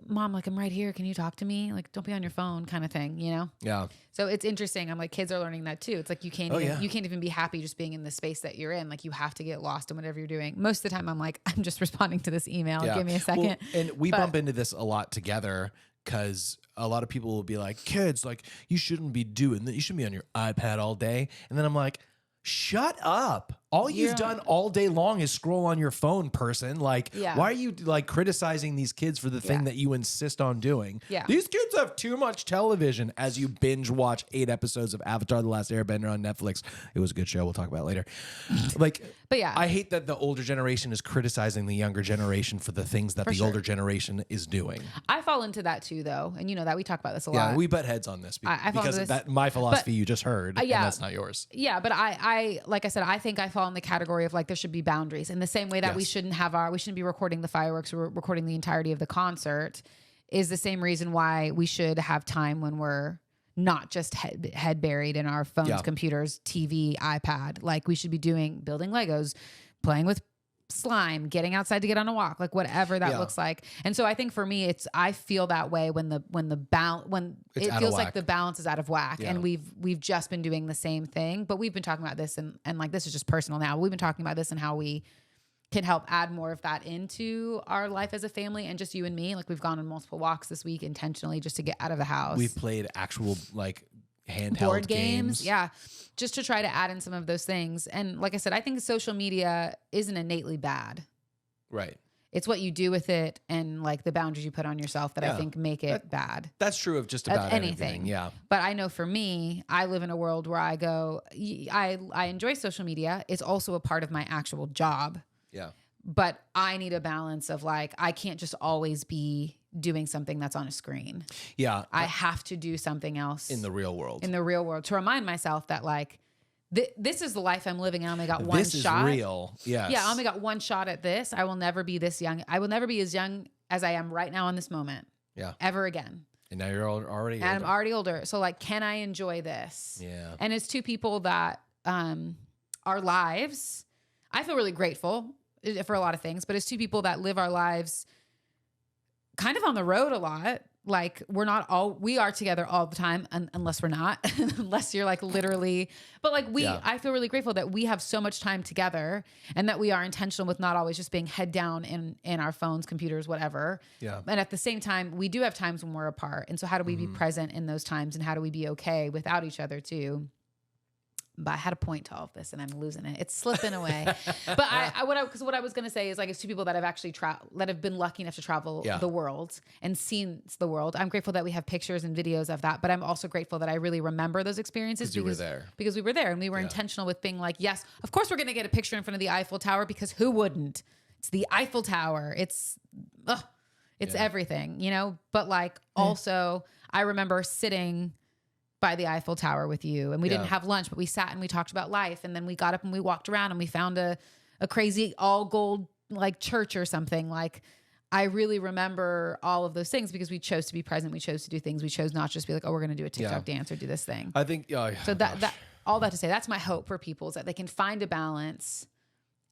Mom, like I'm right here. Can you talk to me? Like, don't be on your phone kind of thing, you know? Yeah. So it's interesting. I'm like, kids are learning that too. It's like you can't even be happy just being in the space that you're in. Like you have to get lost in whatever you're doing. Most of the time I'm like, I'm just responding to this email. Yeah. Give me a second. Well, and we bump into this a lot together because a lot of people will be like, kids, like you shouldn't be doing that. You shouldn't be on your iPad all day. And then I'm like, shut up. All you've done all day long is scroll on your phone, person. Like, why are you like criticizing these kids for the thing that you insist on doing? Yeah. These kids have too much television as you binge watch 8 episodes of Avatar: The Last Airbender on Netflix. It was a good show. We'll talk about it later. Like, But yeah. I hate that the older generation is criticizing the younger generation for the things that the older generation is doing. I fall into that too, though. And you know that we talk about this a lot. Yeah, we butt heads on this I fall into because this. that my philosophy you just heard, and that's not yours. Yeah, but I like I said, I think I fall in the category of like there should be boundaries in the same way that we shouldn't be recording the fireworks or recording the entirety of the concert is the same reason why we should have time when we're not just head buried in our phones, computers, TV, iPad. Like we should be building Legos, playing with slime, getting outside to get on a walk, like whatever that looks like. And so I think for me, I feel that way when it feels like the balance is out of whack, and we've just been doing the same thing. But we've been talking about this, and like this is just personal now. We've been talking about this and how we can help add more of that into our life as a family, and just you and me. Like we've gone on multiple walks this week intentionally just to get out of the house. We've played actual like handheld board games. Yeah. Just to try to add in some of those things. And like I said, I think social media isn't innately bad. Right. It's what you do with it and like the boundaries you put on yourself that I think make it bad. That's true of just about anything. Yeah. But I know for me, I live in a world where I go, I enjoy social media. It's also a part of my actual job. Yeah. But I need a balance of like, I can't just always be doing something that's on a screen. Yeah. I have to do something else in the real world. To remind myself that like, this is the life I'm living. I only got one shot. This is real. Yes. Yeah. I only got one shot at this. I will never be this young. I will never be as young as I am right now in this moment. Yeah. Ever again. And now you're already older. And I'm already older. So like, can I enjoy this? Yeah. And it's two people that, our lives, I feel really grateful for a lot of things, but it's two people that live our lives kind of on the road a lot. Like we are together all the time, unless we're not, unless you're like literally, but like I feel really grateful that we have so much time together and that we are intentional with not always just being head down in our phones, computers, whatever. Yeah. And at the same time, we do have times when we're apart. And so how do we be present in those times, and how do we be okay without each other too? But I had a point to all of this and I'm losing it. It's slipping away. But what I was going to say is like, it's two people that have actually that have been lucky enough to travel the world and seen the world. I'm grateful that we have pictures and videos of that, but I'm also grateful that I really remember those experiences because we were there and we were intentional with being like, yes, of course we're going to get a picture in front of the Eiffel Tower because who wouldn't? It's the Eiffel Tower. It's everything, you know? But like also I remember sitting by the Eiffel Tower with you, and we didn't have lunch, but we sat and we talked about life, and then we got up and we walked around and we found a crazy all gold like church or something. Like I really remember all of those things because we chose to be present. We chose to do things. We chose not just be like, oh, we're going to do a TikTok dance or do this thing. I think so that all that to say, that's my hope for people is that they can find a balance,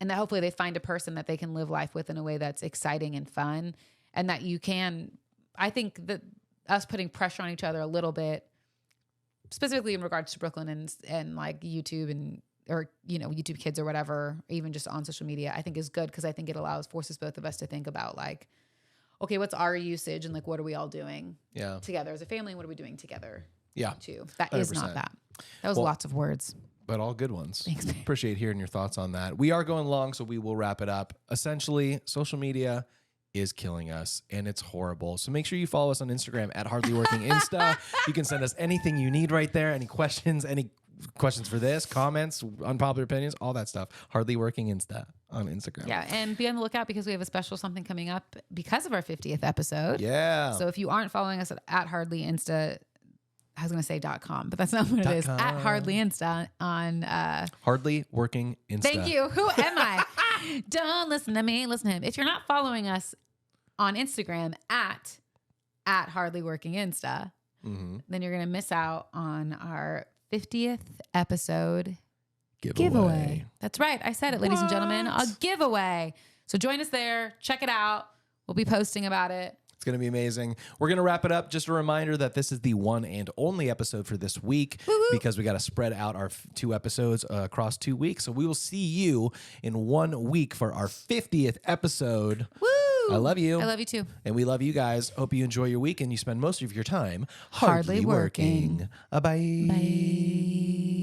and that hopefully they find a person that they can live life with in a way that's exciting and fun, and that you can. I think that us putting pressure on each other a little bit, specifically in regards to Brooklyn and like YouTube or YouTube Kids or whatever, even just on social media, I think is good because I think it forces both of us to think about like, okay, what's our usage and like what are we all doing together as a family, and what are we doing together too. That 100%. Is not that. That was lots of words. But all good ones. Thanks, man. Appreciate hearing your thoughts on that. We are going long, so we will wrap it up. Essentially, social media is killing us and it's horrible. So make sure you follow us on Instagram at Hardly Working Insta. You can send us anything you need right there. Any questions for this, comments, unpopular opinions, all that stuff. Hardly Working Insta on Instagram. Yeah. And be on the lookout because we have a special something coming up because of our 50th episode. Yeah. So if you aren't following us at Hardly Insta, I was going to say .com, but that's not what it is. .com. At Hardly Insta on Hardly Working Insta. Thank you. Who am I? Don't listen to me. Listen to him. If you're not following us on Instagram at Hardly Working Insta, then you're going to miss out on our 50th episode giveaway. That's right. I said it, ladies and gentlemen. A giveaway. So join us there. Check it out. We'll be posting about it. It's going to be amazing. We're going to wrap it up. Just a reminder that this is the one and only episode for this week because we got to spread out our 2 episodes across 2 weeks. So we will see you in 1 week for our 50th episode. Woo! I love you. I love you too. And we love you guys. Hope you enjoy your week and you spend most of your time Hardly working. Bye. Bye.